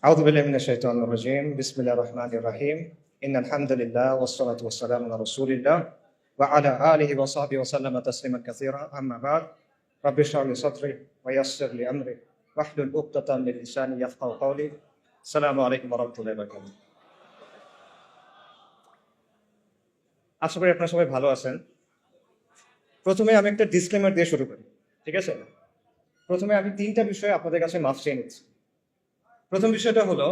أعوذ بالله من الشيطان الرجيم بسم الله الرحمن الرحيم إن الحمد لله والصلاة والسلام على رسول الله وعلى آله وصحبه وسلم تسليما كثيرا أما بعد رب اشرح لي صدري ويسر لي أمري واحلل عقدة من لساني يفقهوا قولي السلام عليكم ورحمة الله وبركاته আশা করি আপনারা সবাই ভালো আছেন। প্রথমে আমি একটা ডিসক্লেমার দিয়ে শুরু করি, ঠিক আছে? প্রথমে আমি তিনটা বিষয়ে আপনাদের কাছে মাফ চেয়ে নিচ্ছি। প্রথম বিষয়টা হলো,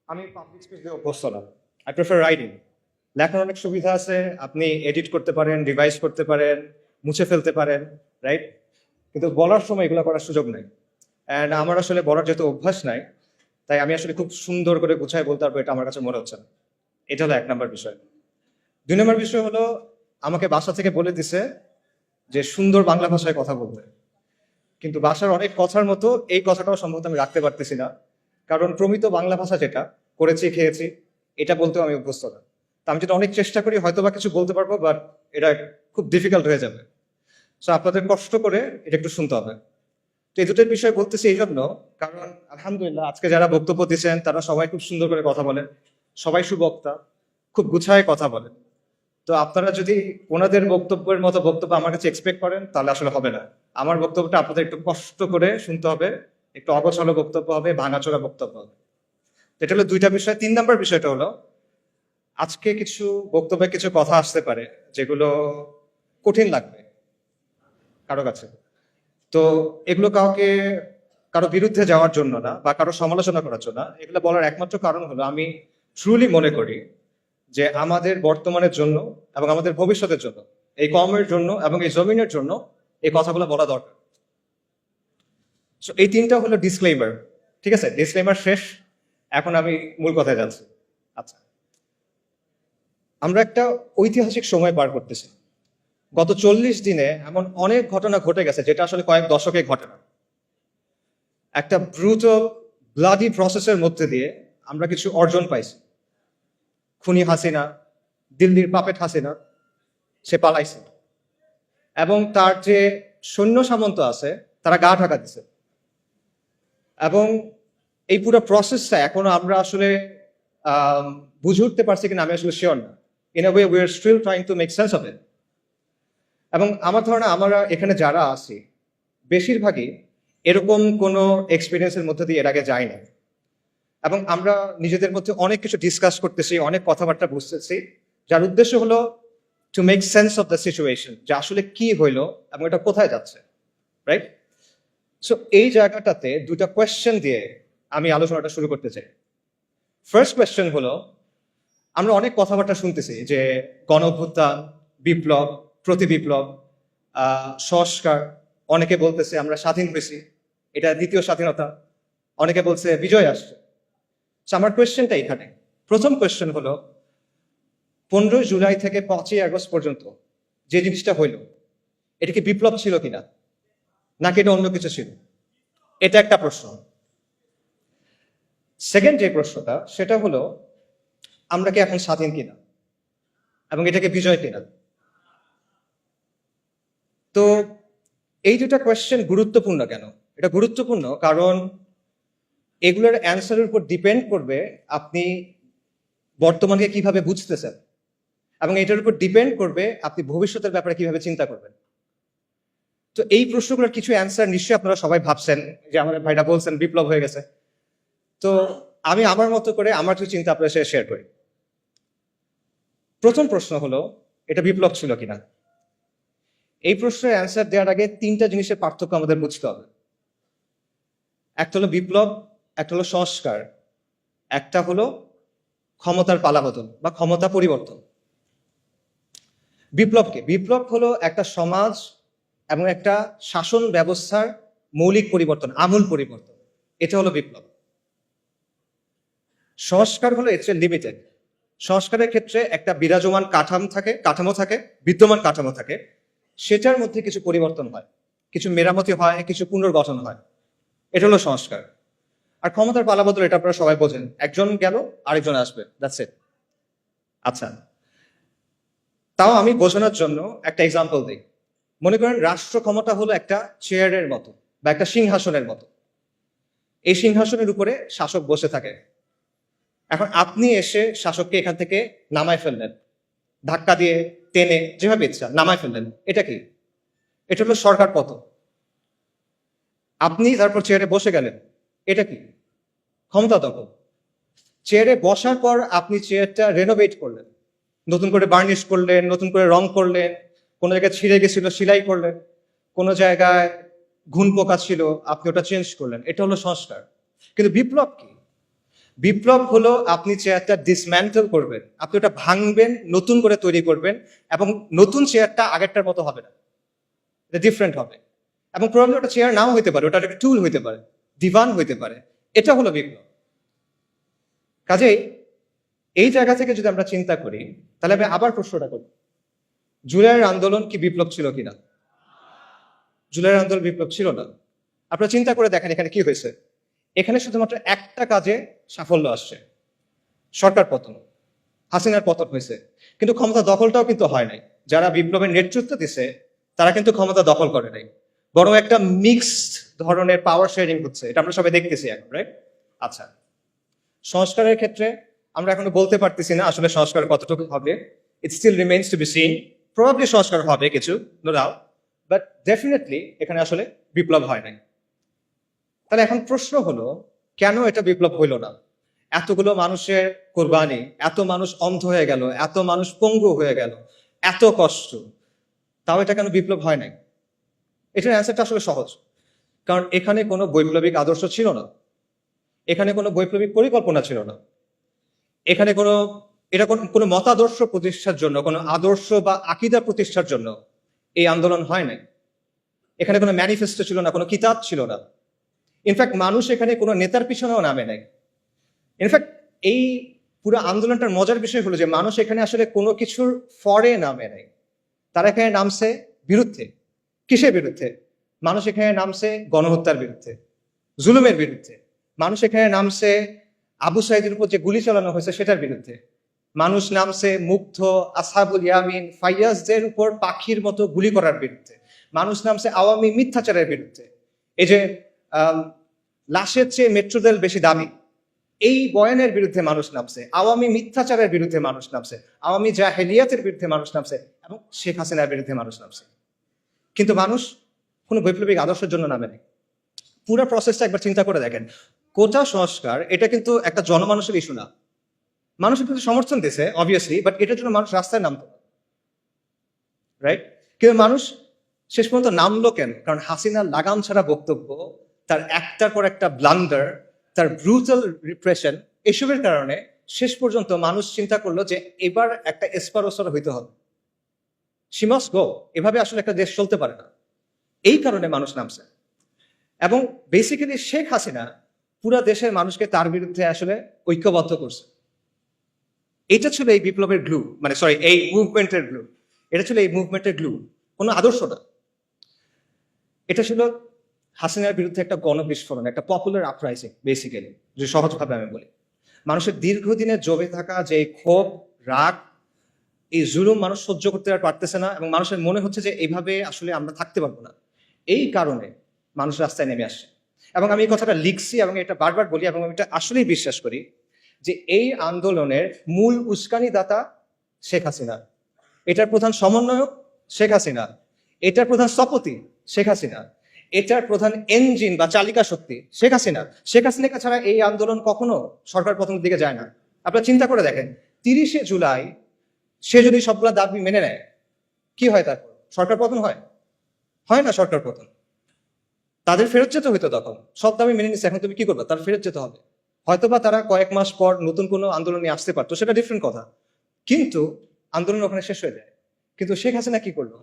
আমি পাবলিক স্পিচ দিয়ে অভ্যস্ত না। I prefer writing. লেখার অনেক সুবিধা আছে, আপনি এডিট করতে পারেন, রিভাইজ করতে পারেন, মুছে ফেলতে পারেন, রাইট? কিন্তু বলার সময় এগুলো করার সুযোগ নেই। অ্যান্ড আমার আসলে বলার যেহেতু অভ্যাস নাই, তাই আমি আসলে খুব সুন্দর করে গুছায় বলতে পারবো, এটা আমার কাছে মনে হচ্ছে না। এটা হলো 1 নম্বর বিষয়। 2 নম্বর বিষয় হলো, আমাকে বাসা থেকে বলে দিছে যে সুন্দর বাংলা ভাষায় কথা বলতে, কিন্তু বাসার অনেক কথার মতো এই কথাটাও সম্ভবত আমি রাখতে পারতেছি না, কারণ প্রমিত বাংলা ভাষা যেটা করেছি খেয়েছি এটা বলতেও আমি অভ্যস্ত না। তা আমি যেটা অনেক চেষ্টা করি হয়তো বা কিছু বলতে পারবো, বাট এটা খুব ডিফিকাল্ট হয়ে যাবে। সো আপনাদের কষ্ট করে এটা একটু শুনতে হবে। তো এই দুটোর বিষয় বলতেছি এই জন্য, কারণ আলহামদুলিল্লাহ আজকে যারা বক্তব্য দিচ্ছেন তারা সবাই খুব সুন্দর করে কথা বলেন, সবাই সুবক্তা, খুব গুছায় কথা বলেন। তো আপনারা যদি ওনাদের বক্তব্যের মতো বক্তব্য আমার কাছে এক্সপেক্ট করেন তাহলে আসলে হবে না। আমার বক্তব্যটা আপনাদের একটু কষ্ট করে শুনতে হবে, একটু অগোছালো বক্তব্য হবে, ভাঙাচোরা বক্তব্য হবে। এটা হলো 2টা বিষয়। 3 নম্বর বিষয়টা হলো, আজকে কিছু বক্তব্যে কিছু কথা আসতে পারে যেগুলো কঠিন লাগবে কারো কাছে। তো এগুলো কারো বিরুদ্ধে যাওয়ার জন্য না বা কারো সমালোচনা করার জন্য না, এগুলো বলার একমাত্র কারণ হলো আমি ট্রুলি মনে করি যে আমাদের বর্তমানের জন্য এবং আমাদের ভবিষ্যতের জন্য, এই কমের জন্য এবং এই জমিনের জন্য এই কথাগুলো বলা দরকার। So, এই 3টা হলো ডিসক্লেইমার, ঠিক আছে? ডিসক্লেইমার শেষ, এখন আমি মূল কথায় যাচ্ছি। আচ্ছা, আমরা একটা ঐতিহাসিক সময় পার করতেছি। গত 40 দিনে এমন অনেক ঘটনা ঘটে গেছে যেটা আসলে কয়েক দশকে ঘটে না। একটা ব্রুটাল ব্লাডি প্রসেসের মধ্যে দিয়ে আমরা কিছু অর্জন পাইছি। খুনি হাসিনা, দিল্লির পাপেট হাসিনা, সে পালাইছে এবং তার যে সৈন্য সামন্ত আছে তারা গা ঢাকা দিছে। এবং এই পুরো প্রসেসটা এখনো আমরা আসলে বুঝে উঠতে পারছি কিনা আমি আসলে শিওর না। In a way we are still trying to make sense of it. এবং আমার ধারণা আমরা এখানে যারা আছি বেশিরভাগই এরকম কোনো এক্সপিরিয়েন্সের মধ্যে দিয়ে এর আগে যাই না। এবং আমরা নিজেদের মধ্যে অনেক কিছু ডিসকাস করতেছি, অনেক কথাবার্তা বুঝতেছি, যার উদ্দেশ্য হলো two make sense of the situation, যে আসলে কি হইলো এবং এটা কোথায় যাচ্ছে, রাইট? সো এই জায়গাটাতে 2টা কোয়েশ্চেন দিয়ে আমি আলোচনাটা শুরু করতে চাই। ফার্স্ট কোয়েশ্চেন হলো, আমরা অনেক কথাবার্তা শুনতেছি যে গণ অভ্যুত্থান, বিপ্লব, প্রতি বিপ্লব, সংস্কার। অনেকে বলতেছে আমরা স্বাধীন হয়েছি, এটা দ্বিতীয় স্বাধীনতা। অনেকে বলছে বিজয় আসছে। আমার কোয়েশ্চেনটা এখানে, প্রথম কোয়েশ্চেন হলো, 15 জুলাই থেকে 5ই আগস্ট পর্যন্ত যে জিনিসটা হইল, এটা কি বিপ্লব ছিল কিনা, নাকি এটা অন্য কিছু ছিল? এটা একটা প্রশ্ন। সেকেন্ড যে প্রশ্নটা, সেটা হলো আমরা কি এখন স্বাধীন কিনা এবং এটাকে বিজয় কিনা? তো এই 2টা কোয়েশ্চেন গুরুত্বপূর্ণ কেন? এটা গুরুত্বপূর্ণ কারণ এগুলোর অ্যান্সারের উপর ডিপেন্ড করবে আপনি বর্তমানকে কিভাবে বুঝতেছেন, এবং এটার উপর ডিপেন্ড করবে আপনি ভবিষ্যতের ব্যাপারে কিভাবে চিন্তা করবেন। তো এই প্রশ্নগুলোর কিছু অ্যান্সার নিশ্চয়ই আপনারা সবাই ভাবছেন, যে আমাদের ভাইরা বলছেন বিপ্লব হয়ে গেছে। তো আমি আমার মতো করে আমার কিছু চিন্তা আপনার সাথে শেয়ার করি। প্রথম প্রশ্ন হলো, এটা বিপ্লব ছিল কিনা? এই প্রশ্নের অ্যান্সার দেওয়ার আগে 3টা জিনিসের পার্থক্য আমাদের বুঝতে হবে। একটা হলো বিপ্লব, একটা হলো সংস্কার, একটা হলো ক্ষমতার পালাবদল বা ক্ষমতা পরিবর্তন। বিপ্লব হলো একটা সমাজ এবং একটা শাসন ব্যবস্থার মৌলিক পরিবর্তন, আমূল পরিবর্তন। এটা হলো বিপ্লব। সংস্কার হলো এর চেয়ে লিমিটেড। সংস্কারের ক্ষেত্রে একটা বিরাজমান কাঠামো থাকে, বিদ্যমান কাঠামো থাকে, সেটার মধ্যে কিছু পরিবর্তন হয়, কিছু মেরামতি হয়, কিছু পুনর্গঠন হয়। এটা হলো সংস্কার। আর ক্ষমতার পালাবদল এটা আপনারা সবাই বোঝেন, একজন গেল আরেকজন আসবে, দ্যাটস ইট। আচ্ছা, তাও আমি বোঝানোর জন্য একটা এক্সাম্পল দিই। মনে করেন রাষ্ট্র ক্ষমতা হলো একটা চেয়ারের মতো বা একটা সিংহাসনের মতো। এই সিংহাসনের উপরে শাসক বসে থাকে। এখন আপনি এসে শাসককে এখান থেকে নামায় ফেললেন, ধাক্কা দিয়ে টেনে যেভাবে ইচ্ছা নামায় ফেললেন। এটা কি? এটা হলো সরকার পতন। আপনি তারপর চেয়ারে বসে গেলেন, এটা কি? ক্ষমতা দখল। চেয়ারে বসার পর আপনি চেয়ারটা রেনোভেট করলেন, নতুন করে বার্নিশ করলেন, নতুন করে রং করলেন, কোনো জায়গায় ছিঁড়ে গেছিল সেলাই করলেন, কোনো জায়গায় ঘুণ পোকা ছিল আপনি ওটা চেঞ্জ করলেন। এটা হলো সংস্কার। কিন্তু বিপ্লব কি? বিপ্লব হলো আপনি চেয়ারটা ডিসম্যান্টল করবেন, আপনি ওটা ভাঙবেন, নতুন করে তৈরি করবেন, এবং নতুন চেয়ারটা আগেরটার মতো হবে না, এটা ডিফারেন্ট হবে। এবং প্রবলেম ওটা চেয়ার নাও হইতে পারে, ওটা একটা টুল হইতে পারে, দিবান হইতে পারে। এটা হলো বিপ্লব। কাজেই এই জায়গা থেকে যদি আমরা চিন্তা করি, তাহলে আমি আবার প্রশ্নটা করি, জুলাইয়ের আন্দোলন কি বিপ্লব ছিল কিনা? জুলাইয়ের আন্দোলন বিপ্লব ছিল না। আপনারা চিন্তা করে দেখেন এখানে কি হয়েছে। এখানে শুধুমাত্র একটা কাজে সাফল্য আসছে, সরকার পতন, হাসিনার পতন হয়েছে। কিন্তু ক্ষমতা দখলটাও কিন্তু হয় নাই। যারা বিপ্লবের নেতৃত্ব দিছে তারা কিন্তু ক্ষমতা দখল করে নাই, বরং একটা মিক্সড ধরনের পাওয়ার শেয়ারিং হচ্ছে। এটা আমরা সবাই দেখতেছি এখন, রাইট? আচ্ছা, সংস্কারের ক্ষেত্রে আমরা এখনো বলতে পারতেছি না আসলে সংস্কার কতটুকু হবে। It still remains to be seen. Probably সংস্কার হবে কিছু, নো ডাউট, বাট ডেফিনেটলি এখানে আসলে বিপ্লব হয় নাই। তাহলে এখন প্রশ্ন হলো, কেন এটা বিপ্লব হইল না? এতগুলো মানুষের কোরবানি, এত মানুষ অন্ধ হয়ে গেল, এত মানুষ পঙ্গু হয়ে গেল, এত কষ্ট, তাও এটা কেন বিপ্লব হয় নাই? এটার অ্যান্সারটা আসলে সহজ। কারণ এখানে কোনো বৈপ্লবিক আদর্শ ছিল না, এখানে কোনো বৈপ্লবিক পরিকল্পনা ছিল না, এখানে কোনো মতাদর্শ প্রতিষ্ঠার জন্য, কোনো আদর্শ বা আকীদা প্রতিষ্ঠার জন্য এই আন্দোলন হয় নাই। এখানে কোনো ম্যানিফেস্টো ছিল না, কোনো কিতাব ছিল না। ইনফ্যাক্ট মানুষ এখানে কোনো নেতার পিছনেও নামে নাই। ইনফ্যাক্ট এই পুরো আন্দোলনটার মজার বিষয় হলো যে মানুষ এখানে আসলে কোনো কিছুর ফরে নামে নাই। তারা এখানে নামছে বিরুদ্ধে। কিসের বিরুদ্ধে? মানুষ এখানে নামছে গণহত্যার বিরুদ্ধে, জুলুমের বিরুদ্ধে। মানুষ এখানে নামছে আবু সাইদের উপর যে গুলি চালানো হয়েছে সেটার বিরুদ্ধে। মানুষ নামছে মুগ্ধ, আসহাবুল ইয়ামিন, ফাইয়াজদের উপর পাখির মতো গুলি করার বিরুদ্ধে। মানুষ নামছে আওয়ামী মিথ্যাচারের বিরুদ্ধে। এই যে লাশের চেয়ে মেট্রো রেল বেশি দামি, এই বয়ানের বিরুদ্ধে মানুষ নামছে, আওয়ামী মিথ্যাচারের বিরুদ্ধে মানুষ নামছে, আওয়ামী জাহেলিয়াতের বিরুদ্ধে মানুষ নামছে, এবং শেখ হাসিনার বিরুদ্ধে মানুষ নামছে। কিন্তু মানুষ কোনো বৈপ্লবিক আদর্শের জন্য নামে নেই। পুরো প্রসেসটা একবার চিন্তা করে দেখেন। কোটা সংস্কার এটা কিন্তু একটা জনমানুষের ইস্যু না। মানুষের কিন্তু সমর্থন দিয়েছে অবভিয়াসলি, বাট এটার জন্য মানুষ রাস্তায় নামতো, রাইট? কিন্তু মানুষ শেষ পর্যন্ত নামলো কেন? কারণ হাসিনার লাগাম ছাড়া বক্তব্য, তার একটার পর একটা ব্লান্ডার, তার ব্রুটাল রিপ্রেশন, এসবের কারণে শেষ পর্যন্ত মানুষ চিন্তা করলো যে এবার একটা এসপারোসর হইতে হবে, শি মাস্ট গো। এভাবে আসলে একটা দেশ চলতে পারে না। এই কারণে মানুষ নামছে। এবং বেসিক্যালি শেখ হাসিনা পুরা দেশের মানুষকে তার বিরুদ্ধে আসলে ঐক্যবদ্ধ করছে। এটা ছিল এই বিপ্লবের গ্লু, মানে সরি, এই মুভমেন্টের গ্লু। এটা ছিল এই মুভমেন্টের গ্লু, কোনো আদর্শ না। এটা ছিল হাসিনার বিরুদ্ধে একটা গণবিস্ফোরণ, একটা পপুলার আপরাইজিং বেসিক্যালি, যে সহজভাবে আমি বলি। মানুষের দীর্ঘদিনের জমে থাকা যে ক্ষোভ, রাগ, এই জুলুম মানুষ সহ্য করতে আর পারতেছে না, এবং মানুষের মনে হচ্ছে যে এইভাবে আসলে আমরা থাকতে পারবো না। এই কারণে মানুষ রাস্তায় নেমে আসছে। এবং আমি এই কথাটা লিখছি এবং এটা বারবার বলি, এবং আমি এটা আসলেই বিশ্বাস করি যে এই আন্দোলনের মূল উস্কানিদাতা শেখ হাসিনা, এটার প্রধান সমন্বয়ক শেখ হাসিনা, এটার প্রধান স্থপতি শেখ হাসিনা, এটার প্রধান ইঞ্জিন বা চালিকা শক্তি শেখ হাসিনা। শেখ হাসিনাকে ছাড়া এই আন্দোলন কখনো সরকার পতনের দিকে যায় না। আপনারা চিন্তা করে দেখেন, 30শে জুলাই সে যদি সবগুলা দাবি মেনে নেয়, কি হয়? তারপর সরকার পতন হয়? হয় না সরকার পতন। তাদের ফেরত যেতে হইতো তখন। সব দাবি মেনে নিচ্ছে, এখন তুমি কি করবে? তার ফেরত যেতে হবে। হয়তোবা তারা কয়েক মাস পর নতুন কোনো আন্দোলন নিয়ে আসতে পারতো, সেটা ডিফারেন্ট কথা। কিন্তু আন্দোলন ওখানে শেষ হয়ে যায়। কিন্তু শেখ হাসিনা কি করলো?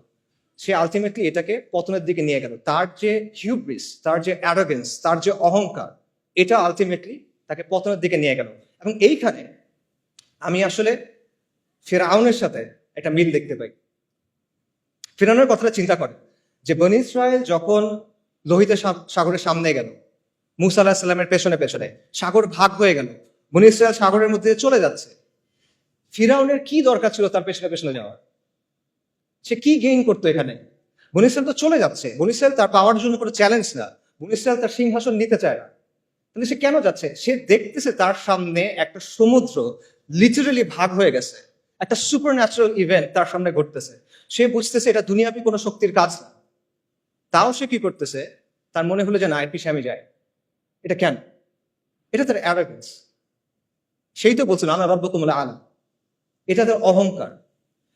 সে আলটিমেটলি এটাকে পতনের দিকে নিয়ে গেল। তার যে হিউব্রিস, তার যে অ্যারোগেন্স, তার যে অহংকার, এটা আলটিমেটলি তাকে পতনের দিকে নিয়ে গেল। এবং এইখানে আমি আসলে ফিরআউনের সাথে একটা মিল দেখতে পাই। ফিরআউনের কথাটা চিন্তা করে যে বনী ইসরায়েল যখন লোহিত সাগরের সামনে গেল, মুসা আলাহিসাল্লামের সাল্লামের পেছনে পেছনে, সাগর ভাগ হয়ে গেল, বনী ইসরায়েল সাগরের মধ্যে চলে যাচ্ছে। ফিরআউনের কি দরকার ছিল তার পেছনে পেছনে যাওয়ার? সে কি গেইন করতো এখানে? বনী ইসরায়েল তো চলে যাচ্ছে। বনী ইসরায়েল তার পাওয়ার জন্য কোনো চ্যালেঞ্জ না। বনী ইসরায়েল তার সিংহাসন নিতে চায় না। তাহলে সে কেন যাচ্ছে? সে দেখতেছে তার সামনে একটা সমুদ্র লিটারালি ভাগ হয়ে গেছে, একটা সুপার ন্যাচারাল ইভেন্ট তার সামনে ঘটতেছে। সে বুঝতেছে এটা দুনিয়াবি কোনো শক্তির কাজ না। তাও সে কি করতেছে? তার মনে হলো যে না, এর পিছিয়ে আমি যাই। এটা কেন? এটা তার অ্যারোগেন্স। সেই তো বলছিল আনা রাব্বুকুমুল আলা। এটা তার অহংকার,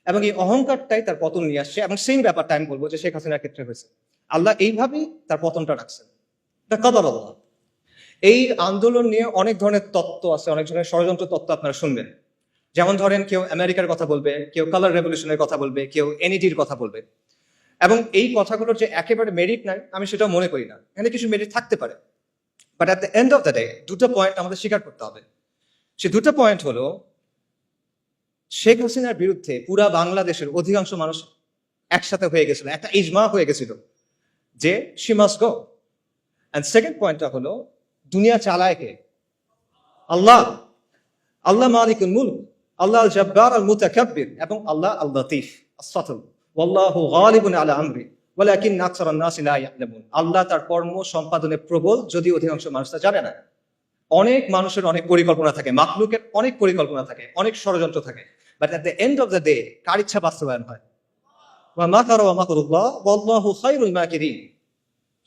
এবং এই অহংকারটাই তার পতন নিয়ে আসছে। এবং সেই ব্যাপারটা আমি বলবো যে শেখ হাসিনার ক্ষেত্রে হয়েছে। আল্লাহ এইভাবেই তার পতনটা রাখছেন। এটা কদর আল্লাহ। এই আন্দোলন নিয়ে অনেক ধরনের তত্ত্ব আছে, অনেক ধরনের ষড়যন্ত্র তত্ত্ব আপনারা শুনবেন। যেমন ধরেন, কেউ আমেরিকার কথা বলবে, কেউ কালার রেভলিউশনের কথা বলবে, কেউ এনইডির কথা বলবে। এবং এই কথাগুলোর যে একেবারে মেরিট নাই, আমি সেটাও মনে করি না। এখানে কিছু মেরিট থাকতে পারে, but at the end of the day দুটো পয়েন্ট আমাদের স্বীকার করতে হবে। সে দুটো পয়েন্ট হলো, শেখ হাসিনার বিরুদ্ধে পুরা বাংলাদেশের অধিকাংশ মানুষ একসাথে হয়ে গেছিল, একটা ইজমা হয়ে গেছিল যে she must go. And second পয়েন্টটা হলো, দুনিয়া চালায় কে? আল্লাহ। আল্লাহ মালিকুল মুলক, আল্লাহ আল জব্বার আল মুতাকাব্বির, এবং আল্লাহ আল লতীফ আস-সাতুর। ওয়াল্লাহু গালিবুন আলা আমরি ওয়ালাকিন আকসারান নাসি লা ইয়ালামুন। আল্লাহ তার কর্ম সম্পাদনে প্রবল, যদি অধিকাংশ মানুষ তা জানে না। অনেক মানুষের অনেক পরিকল্পনা থাকে, মাখলুকের অনেক পরিকল্পনা থাকে, অনেক ষড়যন্ত্র থাকে, but at the end of the day কার ইচ্ছা বাস্তবায়ন হয়? ওয়া মাকারু ওয়া মাকরুল্লাহ ওয়াল্লাহু খায়রুল মাকিরিন।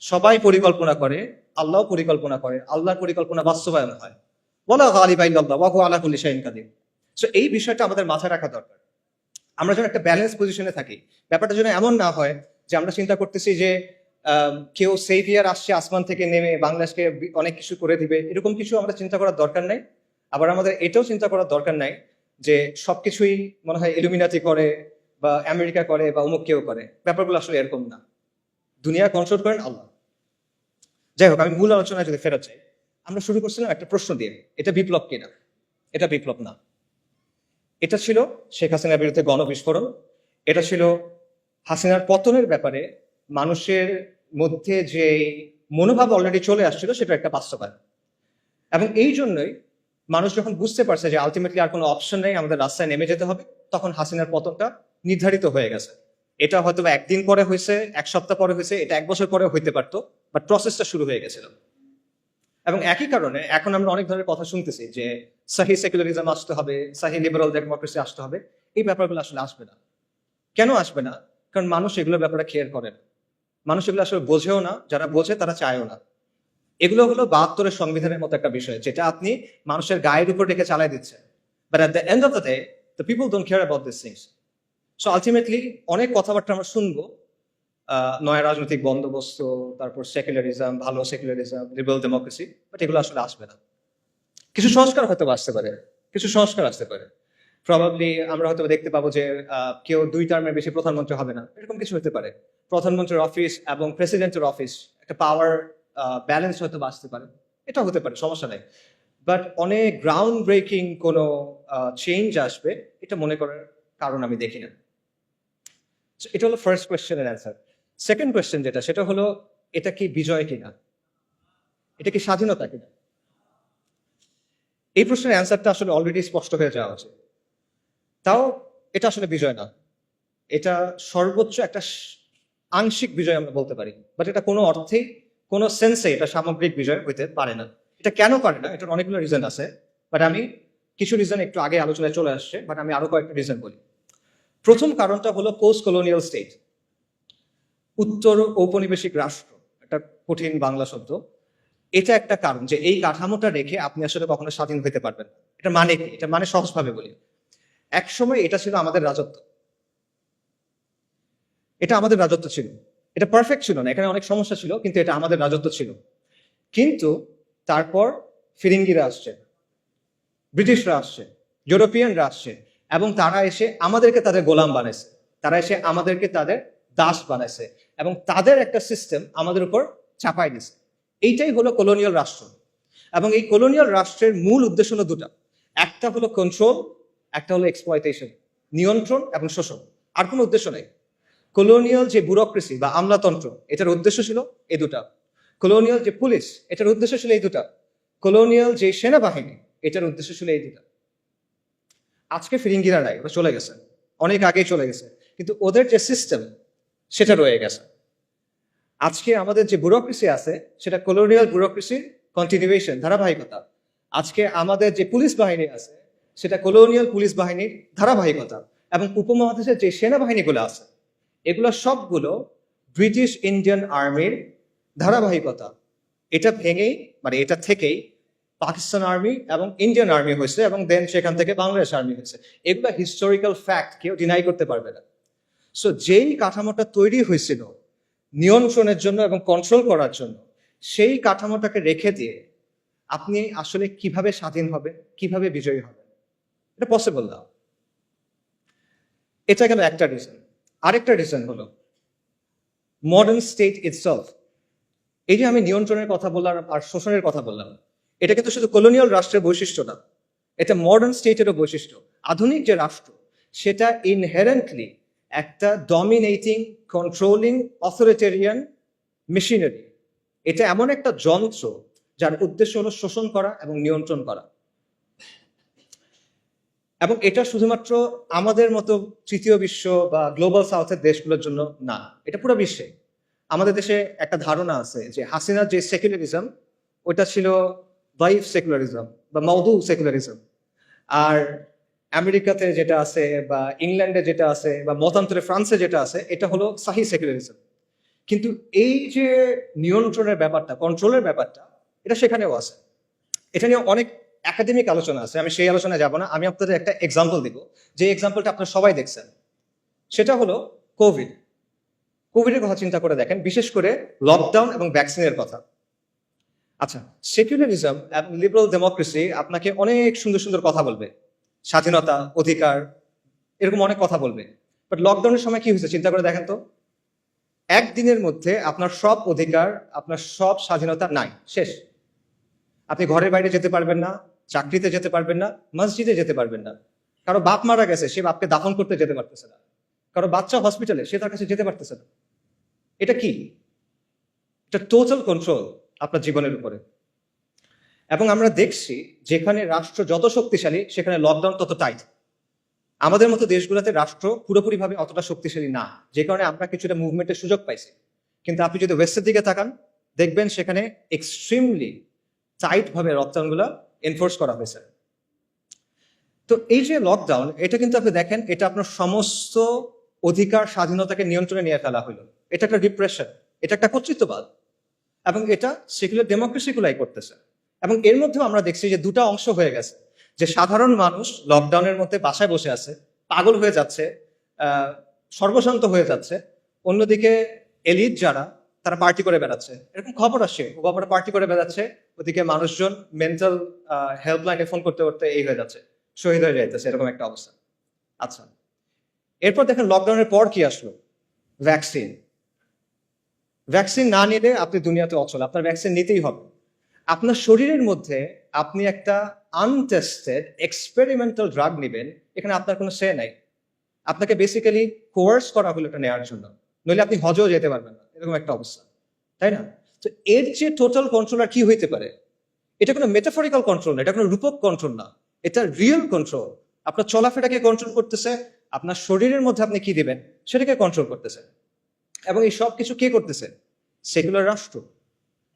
সবাই পরিকল্পনা করে, আল্লাহও পরিকল্পনা করে, আল্লাহর পরিকল্পনা বাস্তবায়ন হয়। ওয়ালা গালিবা ইল্লাল্লাহ ওয়া হুয়া আলা কুল্লি শাইইন কাদির। সো এই বিষয়টা আমাদের মাথায় রাখা দরকার। আমরা যেন একটা ব্যালেন্স পজিশনে থাকি। ব্যাপারটা যেন এমন না হয় যে আমরা চিন্তা করতেছি যে কেউ সেভিয়ার আসছে আসমান থেকে নেমে বাংলাদেশকে অনেক কিছু করে দিবে, এরকম কিছু আমরা চিন্তা করার দরকার নাই। আবার আমাদের এটাও চিন্তা করার দরকার নাই যে সবকিছুই মনে হয় ইলুমিনাতি করে বা আমেরিকা করে বা অমুক কেউ করে। ব্যাপারগুলো আসলে এরকম না। দুনিয়া কন্ট্রোল করেন আল্লাহ। যাই হোক, আমি মূল আলোচনায় যদি ফেরত যাই, আমরা শুরু করছিলাম একটা প্রশ্ন দিয়ে, এটা বিপ্লব কিনা? এটা বিপ্লব না। এটা ছিল শেখ হাসিনার বিরুদ্ধে গণবিস্ফোরণ। এটা ছিল হাসিনার পতনের ব্যাপারে মানুষের মধ্যে যে মনোভাব অলরেডি চলে আসছিল, সেটা একটা বাস্তবায়ন। এবং এই জন্যই মানুষ যখন বুঝতে পারছে যে আলটিমেটলি আর কোনো অপশন নেই, আমাদের রাস্তায় নেমে যেতে হবে, তখন হাসিনার পতনটা নির্ধারিত হয়ে গেছে। এটা হয়তো একদিন পরে হয়েছে, এক সপ্তাহ পরে হয়েছে, এটা এক বছর পরে হইতে পারতো, বাট প্রসেসটা শুরু হয়ে গেছিল। এবং একই কারণে এখন আমরা অনেক ধরনের কথা শুনতেছি যে সাহি সেকুলারিজম আসতে হবে, সাহি লিবারাল ডেমোক্রেসি আসতে হবে। এই ব্যাপারগুলো আসলে আসবে না। কেন আসবে না? কারণ মানুষ এগুলোর ব্যাপারে কেয়ার করে না। মানুষ এগুলো আসলে বোঝেও না, যারা বোঝে তারা চায়ও না। এগুলো হলো ৭২-এর সংবিধানের মতো একটা বিষয়, যেটা আপনি মানুষের গায়ের উপর রেখে চালাই দিচ্ছেন। But at the end of the day the people don't care about this things. So ultimately অনেক কথাবার্তা আমরা শুনবো, নয়া রাজনৈতিক বন্দোবস্ত, তারপর সেকুলারিজম, ভালো সেকুলারিজম, লিবারাল ডেমোক্রেসি, বাট এগুলো আসলে আসবে না। কিছু সংস্কার হয়তো আসতে পারে, কিছু সংস্কার আসতে পারে। প্রবাবলি আমরা হয়তো দেখতে পাবো যে কেউ ২ টার্মের বেশি প্রধানমন্ত্রী হবে না, এরকম কিছু হতে পারে। প্রধানমন্ত্রীর অফিস এবং প্রেসিডেন্টের অফিস একটা পাওয়ার ব্যালেন্স হয়তো আসতে পারে, এটা হতে পারে, সমস্যা নেই। বাট অনেক গ্রাউন্ড ব্রেকিং কোনো চেঞ্জ আসবে, এটা মনে করার কারণ আমি দেখি না। এটা হলো ফার্স্ট কোয়েশ্চেনের অ্যান্সার। সেকেন্ড কোয়েশ্চেন যেটা, সেটা হলো এটা কি বিজয় কিনা, এটা কি স্বাধীনতা কিনা? এই প্রশ্নের অ্যান্সারটা আসলে অলরেডি স্পষ্ট হয়ে যাওয়া উচিত। তাও এটা আসলে বিজয় না, এটা সর্বোচ্চ একটা আংশিক বিজয় আমরা বলতে পারি, বাট এটা কোনো অর্থেই, কোনো সেন্সে এটা সামগ্রিক বিজয় হইতে পারে না। এটা কেন পারে না? এটার অনেকগুলো রিজন আছে, বাট আমি কিছু রিজন একটু আগে আলোচনায় চলে আসছে, বাট আমি আরো কয়েকটা রিজন বলি। প্রথম কারণটা হলো পোস্ট কলোনিয়াল স্টেট, উত্তর ঔপনিবেশিক রাষ্ট্র, একটা কঠিন বাংলা শব্দ। এটা একটা কারণ যে এই কাঠামোটা রেখে আপনি আসলে কখনো স্বাধীন হতে পারবেন। এটা মানে কি? এটা মানে সহজভাবে বলি, এক সময় এটা ছিল আমাদের রাজত্ব। এটা আমাদের রাজত্ব ছিল, এটা পারফেক্ট ছিল না, এখানে অনেক সমস্যা ছিল, কিন্তু এটা আমাদের রাজত্ব ছিল। কিন্তু তারপর ফিরিঙ্গিরা আসছে, ব্রিটিশরা আসছে, ইউরোপিয়ানরা আসছে, এবং তারা এসে আমাদেরকে তাদের গোলাম বানাইছে, তারা এসে আমাদেরকে তাদের দাস বানাইছে, এবং তাদের একটা সিস্টেম আমাদের উপর চাপাই দিছে। এইটাই হলো কলোনিয়াল রাষ্ট্র। এবং এই কলোনিয়াল রাষ্ট্রের মূল উদ্দেশ্য হলো দুটা, একটা হলো কন্ট্রোল, একটা হলো এক্সপ্লয়টেশন, নিয়ন্ত্রণ এবং শোষণ। আর কোনো উদ্দেশ্য নেই। কলোনিয়াল যে ব্যুরোক্রেসি বা আমলাতন্ত্র, এটার উদ্দেশ্য ছিল এই দুটা। কলোনিয়াল যে পুলিশ, এটার উদ্দেশ্য ছিল এই দুটা। কলোনিয়াল যে সেনাবাহিনী, এটার উদ্দেশ্য ছিল এই দুটা। আজকে ফিরিঙ্গিরা নাই, ওরা চলে গেছে, অনেক আগেই চলে গেছে, কিন্তু ওদের যে সিস্টেম সেটা রয়ে গেছে। আজকে আমাদের যে ব্যুরোক্রেসি আছে, সেটা কলোনিয়াল ব্যুরোক্রেসির কন্টিনিউয়েশন, ধারাবাহিকতা। আজকে আমাদের যে পুলিশ বাহিনী আছে সেটা কলোনিয়াল পুলিশ বাহিনীর ধারাবাহিকতা, এবং উপমহাদেশের যে সেনাবাহিনীগুলো আছে এগুলো সবগুলো ব্রিটিশ ইন্ডিয়ান আর্মির ধারাবাহিকতা। এটা ভেঙেই মানে এটা থেকেই পাকিস্তান আর্মি এবং ইন্ডিয়ান আর্মি হয়েছে, এবং দেন সেখান থেকে বাংলাদেশ আর্মি হয়েছে। এগুলো হিস্টোরিক্যাল ফ্যাক্ট, কেউ ডিনাই করতে পারবে না। সো যেই কাঠামোটা তৈরি হয়েছিল নিয়ন্ত্রণের জন্য এবং কন্ট্রোল করার জন্য, সেই কাঠামোটাকে রেখে দিয়ে আপনি আসলে কিভাবে স্বাধীন হবে, কিভাবে বিজয়ী হবে, এটা পসিবল না। এটা গেল একটা রিজন। আরেকটা রিজন হলো মডার্ন স্টেট ইটসেলফ। এই যে আমি নিয়ন্ত্রণের কথা বললাম আর শোষণের কথা বললাম, এটা কিন্তু শুধু কলোনিয়াল রাষ্ট্রের বৈশিষ্ট্য না, এটা মডার্ন স্টেটেরও বৈশিষ্ট্য। আধুনিক যে রাষ্ট্র সেটা ইনহেরেন্টলি একটা ডমিনেটিং, কন্ট্রোলিং, অথরিটেরিয়ান মেশিনারি। এটা এমন একটা যন্ত্র যার উদ্দেশ্য হলো শোষণ করা এবং নিয়ন্ত্রণ করা। এবং এটা শুধুমাত্র আমাদের মতো তৃতীয় বিশ্ব বা গ্লোবাল সাউথের দেশগুলোর জন্য না, এটা পুরো বিশ্বে। আমাদের দেশে একটা ধারণা আছে যে হাসিনার যে সেকুলারিজম ওটা ছিল ভাইভ সেকুলারিজম বা মওদু সেকুলারিজম, আর আমেরিকাতে যেটা আছে বা ইংল্যান্ডে যেটা আছে বা মতান্তরে ফ্রান্সে যেটা আছে এটা হলো সাহি সেকুলারিজম। কিন্তু এই যে নিয়ন্ত্রণের ব্যাপারটা, কন্ট্রোলের ব্যাপারটা, এটা সেখানেও আছে। এটা নিয়ে অনেক একাডেমিক আলোচনা আছে, আমি সেই আলোচনায় যাব না। আমি আপনাদের একটা এক্সাম্পল দিব, যে এক্সাম্পলটা আপনারা সবাই দেখছেন। সেটা হলো কোভিড। কোভিডের কথা চিন্তা করে দেখেন, বিশেষ করে লকডাউন এবং ভ্যাকসিনের কথা। আচ্ছা, সেকুলারিজম এবং লিবারাল ডেমোক্রেসি আপনাকে অনেক সুন্দর সুন্দর কথা বলবে, স্বাধীনতা, অধিকার, এরকম অনেক কথা বলবে। বাট লকডাউনের সময় কি হয়েছে চিন্তা করে দেখেন তো। একদিনের মধ্যে আপনার সব অধিকার, আপনার সব স্বাধীনতা নাই, শেষ। আপনি ঘরের বাইরে যেতে পারবেন না, চাকরিতে যেতে পারবেন না, মসজিদে যেতে পারবেন না। কারো বাপ মারা গেছে, সে বাপকে দাফন করতে যেতে পারতেছে না। কারো বাচ্চা হসপিটালে, সে তার কাছে যেতে পারতেছে না। এটা কি? এটা টোটাল কন্ট্রোল আপনার জীবনের উপরে। এবং আমরা দেখছি যেখানে রাষ্ট্র যত শক্তিশালী সেখানে লকডাউন তত টাইট। আমাদের মতো দেশগুলোতে রাষ্ট্র পুরোপুরিভাবে অতটা শক্তিশালী না, যে কারণে আমরা কিছুটা মুভমেন্টের সুযোগ পাইছি। কিন্তু আপনি যদি ওয়েস্টের দিকে তাকান, দেখবেন সেখানে এক্সট্রিমলি টাইট ভাবে লকডাউনগুলো এনফোর্স করা হয়েছে। তো এই যে লকডাউন, এটা কিন্তু আপনি দেখেন, এটা আপনার সমস্ত অধিকার, স্বাধীনতাকে নিয়ন্ত্রণে নিয়ে ফেলা হলো। এটা একটা রিপ্রেশন, এটা একটা কর্তৃত্ববাদ, এবং এটা সেকুলার ডেমোক্রেসি গুলাই করতেছে। এবং এর মধ্যেও আমরা দেখছি যে দুটা অংশ হয়ে গেছে, যে সাধারণ মানুষ লকডাউনের মধ্যে বাসায় বসে আছে, পাগল হয়ে যাচ্ছে, সর্বশান্ত হয়ে যাচ্ছে। অন্যদিকে এলিট যারা, তারা পার্টি করে বেড়াচ্ছে, এরকম খবর আসে, ওবামারা পার্টি করে বেড়াচ্ছে, ওদিকে মানুষজন মেন্টাল হেল্পলাইনে ফোন করতে করতে এই হয়ে যাচ্ছে, শহীদ হয়ে যাইতেছে, এরকম একটা অবস্থা। আচ্ছা, এরপর দেখেন লকডাউনের পর কি আসলো? ভ্যাকসিন। ভ্যাকসিন না নিলে আপনি দুনিয়াতে অচল, আপনার ভ্যাকসিন নিতেই হবে। আপনার শরীরের মধ্যে আপনি একটা আনটেস্টেড এক্সপেরিমেন্টাল ড্রাগ নেবেন, এখানে আপনার কোনো সে নাই। আপনাকে বেসিক্যালি কোয়ার্স করা হলো এটা নেওয়ার জন্য, নইলে আপনি হজও যেতে পারবেন না, এরকম একটা অবস্থা, তাই না? তো এর যে টোটাল কন্ট্রোল আর কি হইতে পারে? এটা কোনো মেটাফরিক্যাল কন্ট্রোল না, এটা কোনো রূপক কন্ট্রোল না, এটা রিয়েল কন্ট্রোল। আপনার চলাফেরাকে কন্ট্রোল করতেছে, আপনার শরীরের মধ্যে আপনি কি দিবেন সেটাকে কন্ট্রোল করতেছে। এবং এই সব কিছু কে করতেছে? সেকুলার রাষ্ট্র।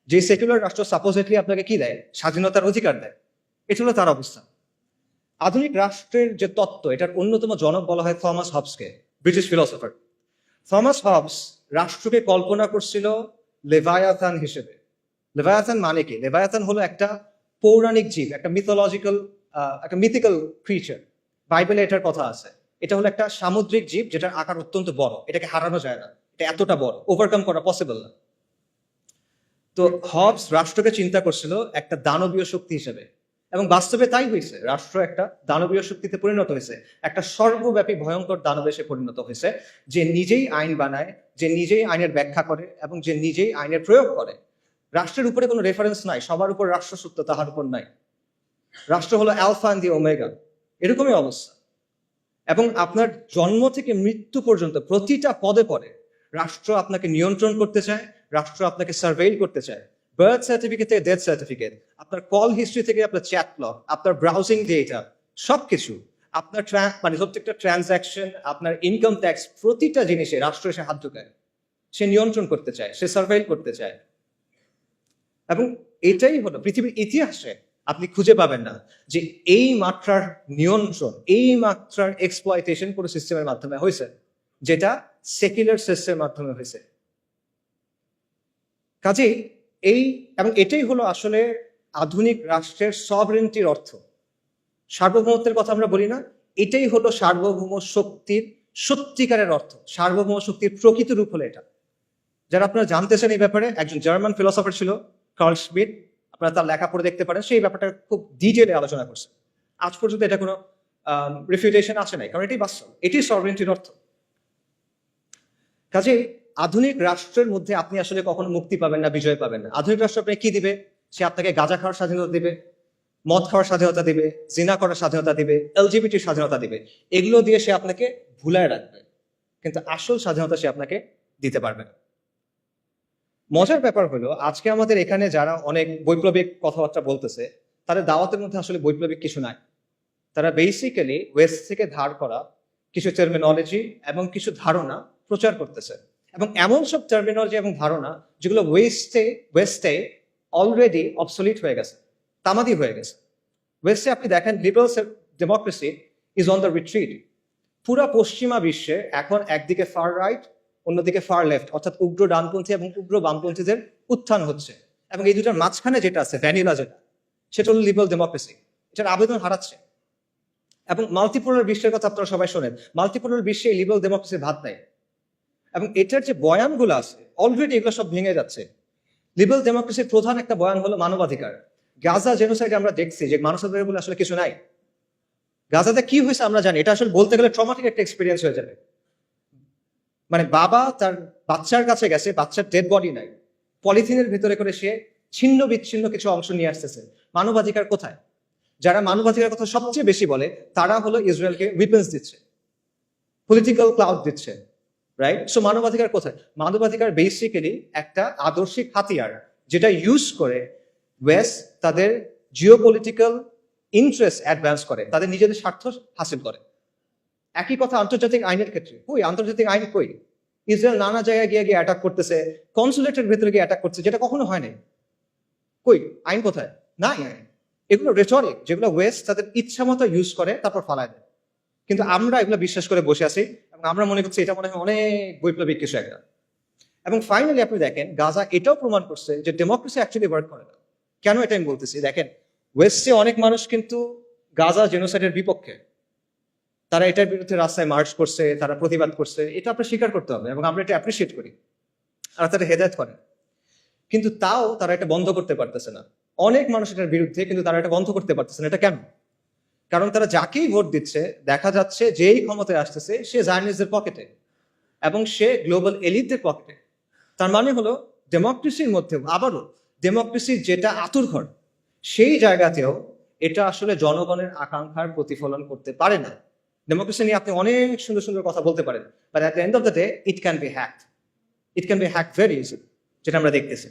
যে সেকুলার রাষ্ট্র সাপোজিটলি আপনাকে কি দেয়? স্বাধীনতার অধিকার দেয়। এটা হলো তার অবস্থা। আধুনিক রাষ্ট্রের যে তত্ত্ব, এটার অন্যতম জনক বলা হয় থমাস হবসকে, ব্রিটিশ ফিলোসফার। থমাস হবস রাষ্ট্রকে কল্পনা করছিল লেভায়াথান হিসেবে। লেভায়াথান মানে কি? লেভায়াথান হলো একটা পৌরাণিক জীব, একটা মিথোলজিক্যাল, একটা মিথিক্যাল ক্রিচার। বাইবেলে এটার কথা আছে। এটা হলো একটা সামুদ্রিক জীব যেটার আকার অত্যন্ত বড়, এটাকে হারানো যায় না, এটা এতটা বড়, ওভারকাম করা পসিবল না। তো হবস রাষ্ট্রকে চিন্তা করছিল একটা দানবীয় শক্তি হিসেবে, এবং বাস্তবে তাই হয়েছে। রাষ্ট্র একটা দানবীয় শক্তিতে পরিণত হয়েছে, একটা সর্বব্যাপী ভয়ঙ্কর দানবে সে পরিণত হয়েছে, যে নিজেই আইন বানায়, যে নিজেই আইনের ব্যাখ্যা করে, এবং যে নিজেই আইনের প্রয়োগ করে। রাষ্ট্রের উপরে কোনো রেফারেন্স নাই, সবার উপর রাষ্ট্র সত্য, তাহার উপর নাই। রাষ্ট্র হলো অ্যালফা এন্ড দি ওমেগা, এরকমই অবস্থা। এবং আপনার জন্ম থেকে মৃত্যু পর্যন্ত প্রতিটা পদে পদে রাষ্ট্র আপনাকে নিয়ন্ত্রণ করতে চায়, রাষ্ট্র আপনাকে সার্ভেইল করতে চায়। বার্থ সার্টিফিকেট থেকে ডেথ সার্টিফিকেট, আপনার কল হিস্ট্রি থেকে আপনার চ্যাট লগ, আপনার ব্রাউজিং ডেটা, সবকিছু, আপনার মানে প্রত্যেকটা ট্রানজাকশন, আপনার ইনকাম ট্যাক্স, প্রতিটা জিনিসে রাষ্ট্র এসে হাত ঢুকায়। সে নিয়ন্ত্রণ করতে চায়, সে সার্ভেইল করতে চায়। এবং এটাই হলো পৃথিবীর ইতিহাসে আপনি খুঁজে পাবেন না যে এই মাত্রার নিয়ন্ত্রণ, এই মাত্রার এক্সপ্লয়টেশন কোনো সিস্টেমের মাধ্যমে হয়েছে, যেটা সেকুলার সিস্টেমের মাধ্যমে হয়েছে। কাজেই এবং এটাই হলো আসলে আধুনিক রাষ্ট্রের সভরেন্টির অর্থ। সার্বভৌমত্বের কথা আমরা বলি না, এটাই হলো সার্বভৌম শক্তির সত্যিকারের অর্থ। সার্বভৌম শক্তির প্রকৃত রূপ হলো এটা। যারা আপনারা জানতে চান এই ব্যাপারে, একজন জার্মান ফিলোসফার ছিল কার্ল শ্মিট, আপনারা তার লেখা পড়ে দেখতে পারেন, সেই ব্যাপারটা খুব ডিটেলে আলোচনা করছে। আজ পর্যন্ত এটা কোনো রিফিউটেশন আসে নাই, কারণ এটাই বাস্তব, এটি সভরেন্টির অর্থ। কাজেই আধুনিক রাষ্ট্রের মধ্যে আপনি আসলে কখনো মুক্তি পাবেন না, বিজয় পাবেন না। আধুনিক রাষ্ট্র আপনাকে কি দিবে? সে আপনাকে গাঁজা খাওয়ার স্বাধীনতা দিবে, মদ খাওয়ার স্বাধীনতা দিবে, জিনা করার স্বাধীনতা দিবে, এলজিবিটির স্বাধীনতা দিবে। এগুলো দিয়ে সে আপনাকে ভুলায় রাখবে, কিন্তু আসল স্বাধীনতা সে আপনাকে দিতে পারবে না। মজার ব্যাপার হলো, আজকে আমাদের এখানে যারা অনেক বৈপ্লবিক কথাবার্তা বলতেছে, তাদের দাওয়াতের মধ্যে আসলে বৈপ্লবিক কিছু নাই। তারা বেসিক্যালি ওয়েস্ট থেকে ধার করা কিছু টার্মিনোলজি এবং কিছু ধারণা প্রচার করতেছে, এবং এমন সব টার্মিনোলজি এবং ধারণা যেগুলো ওয়েস্টে অলরেডি অবসলিট হয়ে গেছে, তামাদি হয়ে গেছে। ওয়েস্টে আপনি দেখেন liberal democracy is on the retreat. পুরা পশ্চিমা বিশ্বে এখন একদিকে ফার রাইট, অন্যদিকে ফার লেফট, অর্থাৎ উগ্র ডানপন্থী এবং উগ্র বামপন্থীদের উত্থান হচ্ছে, এবং এই দুটার মাঝখানে যেটা আছে ভ্যানিলা, সেটা হলো লিবারাল ডেমোক্রেসি। এটার আবেদন হারাচ্ছে। এবং মাল্টিপোলার বিশ্বের কথা আপনারা সবাই শোনেন, মাল্টিপোলার বিশ্বে লিবারাল ডেমোক্রেসির ভাত নাই। এবং এটার যে বয়ানগুলো আছে অলরেডি এগুলো সব ভেঙে যাচ্ছে। লিবারাল ডেমোক্রেসির প্রধান একটা বয়ান হলো মানবাধিকার। গাজা জেনোসাইডে আমরা দেখছি যে মানবাধিকার বলে আসলে কিছু নাই। গাজাতে কি হয়েছে আমরা জানি, এটা আসলে বলতে গেলে ট্রমাটিক একটা এক্সপিরিয়েন্স হয়ে যাবে। মানে বাবা তার বাচ্চার কাছে গেছে, বাচ্চার ডেড বডি নাই, পলিথিনের ভিতরে করে সে ছিন্ন বিচ্ছিন্ন কিছু অংশ নিয়ে আসতেছে। মানবাধিকার কোথায়? যারা মানবাধিকার কথা সবচেয়ে বেশি বলে তারা হলো ইসরায়েলকে উইপেন্স দিচ্ছে, পলিটিক্যাল ক্লাউড দিচ্ছে, রাইট? সো মানবাধিকার কোথায়? মানবাধিকার বেসিক্যালি একটা আদর্শিক হাতিয়ার, যেটা ইউজ করে ওয়েস্ট তাদের জিওপলিটিক্যাল ইন্টারেস্ট অ্যাডভান্স করে, তাদের নিজেদের স্বার্থ হাসিল করে। একই কথা আন্তর্জাতিক আইনের ক্ষেত্রে। কই আন্তর্জাতিক আইন কই? ইসরায়েল নানা জায়গায় গিয়ে গিয়ে অ্যাটাক করতেছে, কনসুলেটের ভেতরে গিয়ে অ্যাটাক করছে, যেটা কখনো হয় নাই। কই আইন কোথায়? নাই। এগুলো রেটরিক, যেগুলো ওয়েস্ট তাদের ইচ্ছা মতো ইউজ করে তারপর ফালায় দেয়। কিন্তু আমরা এগুলো বিশ্বাস করে বসে আছি, এবং আমরা মনে করছি এটা মনে হয় অনেক বৈপ্লবিক কিছু একটা। এবং ফাইনালি আপনি দেখেন গাজা এটাও প্রমাণ করছে যে ডেমোক্রেসি অ্যাকচুয়ালি ওয়ার্ক করে না। কেন এটা আমি বলতেছি? দেখেন, ওয়েস্টে অনেক মানুষ কিন্তু গাজা জেনোসাইডের বিপক্ষে, তারা এটার বিরুদ্ধে রাস্তায় মার্চ করছে, তারা প্রতিবাদ করছে, এটা আপনার স্বীকার করতে হবে, এবং আমরা এটা অ্যাপ্রিসিয়েট করি, আর তারা হেদায়েত করেন। কিন্তু তাও তারা এটা বন্ধ করতে পারতেছে না। অনেক মানুষ এটার বিরুদ্ধে, কিন্তু তারা এটা বন্ধ করতে পারতেছে না। এটা কেন? কারণ তারা যাকেই ভোট দিচ্ছে দেখা যাচ্ছে যেই ক্ষমতায় আসতেছে সে জায়নিস্টদের পকেটে এবং সে গ্লোবাল এলিটদের পকেটে। তার মানে হলো ডেমোক্রেসির মধ্যেও, আবারও ডেমোক্রেসির যেটা আতুরঘর, সেই জায়গাতেও এটা আসলে জনগণের আকাঙ্ক্ষার প্রতিফলন করতে পারে না। ডেমোক্রেসি নিয়ে আপনি অনেক সুন্দর সুন্দর কথা বলতে পারেন, but at the end of the day it can be hacked. It can be hacked very easily, যেটা আমরা দেখতেছি।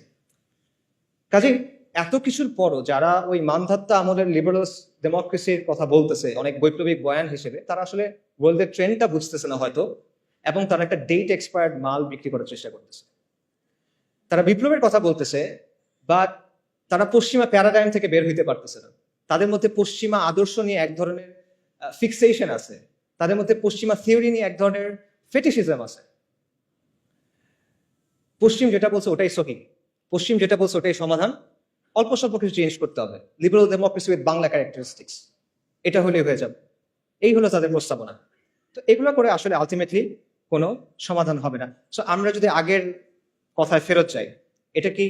কাজেই এত কিছুর পরও যারা ওই মানধাত্তা আমলের লিবারাল ডেমোক্রেসির কথা বলতেছে অনেক বৈপ্লবিক বয়ান হিসেবে, তারা আসলে ওয়ার্ল্ডের ট্রেন্ডটা বুঝতেছে না হয়তো, এবং তারা একটা ডেট এক্সপায়ার্ড মাল বিক্রি করার চেষ্টা করতেছে। তারা বিপ্লবের কথা বলতেছে, বাট তারা পশ্চিমা প্যারাডাইম থেকে বের হইতে পারতেছে না। তাদের মধ্যে পশ্চিমা আদর্শ নিয়ে এক ধরনের ফিক্সেশন আছে, তাদের মধ্যে পশ্চিমা থিওরি নিয়ে এক ধরনের ফেটিশিজম আছে। পশ্চিম যেটা বলছে ওটাই সহি, পশ্চিম যেটা বলছে ওটাই সমাধান, অল্প স্বল্প কিছু চেঞ্জ করতে হবে। Liberal democracy with Bangla characteristics, এটা হলে হয়ে যাবে। এই হলো তাদের প্রস্তাবনা। তো এগুলো করে আসলে আলটিমেটলি কোনো সমাধান হবে না। সো আমরা যদি আগের কথায় ফেরত যাই, এটা কি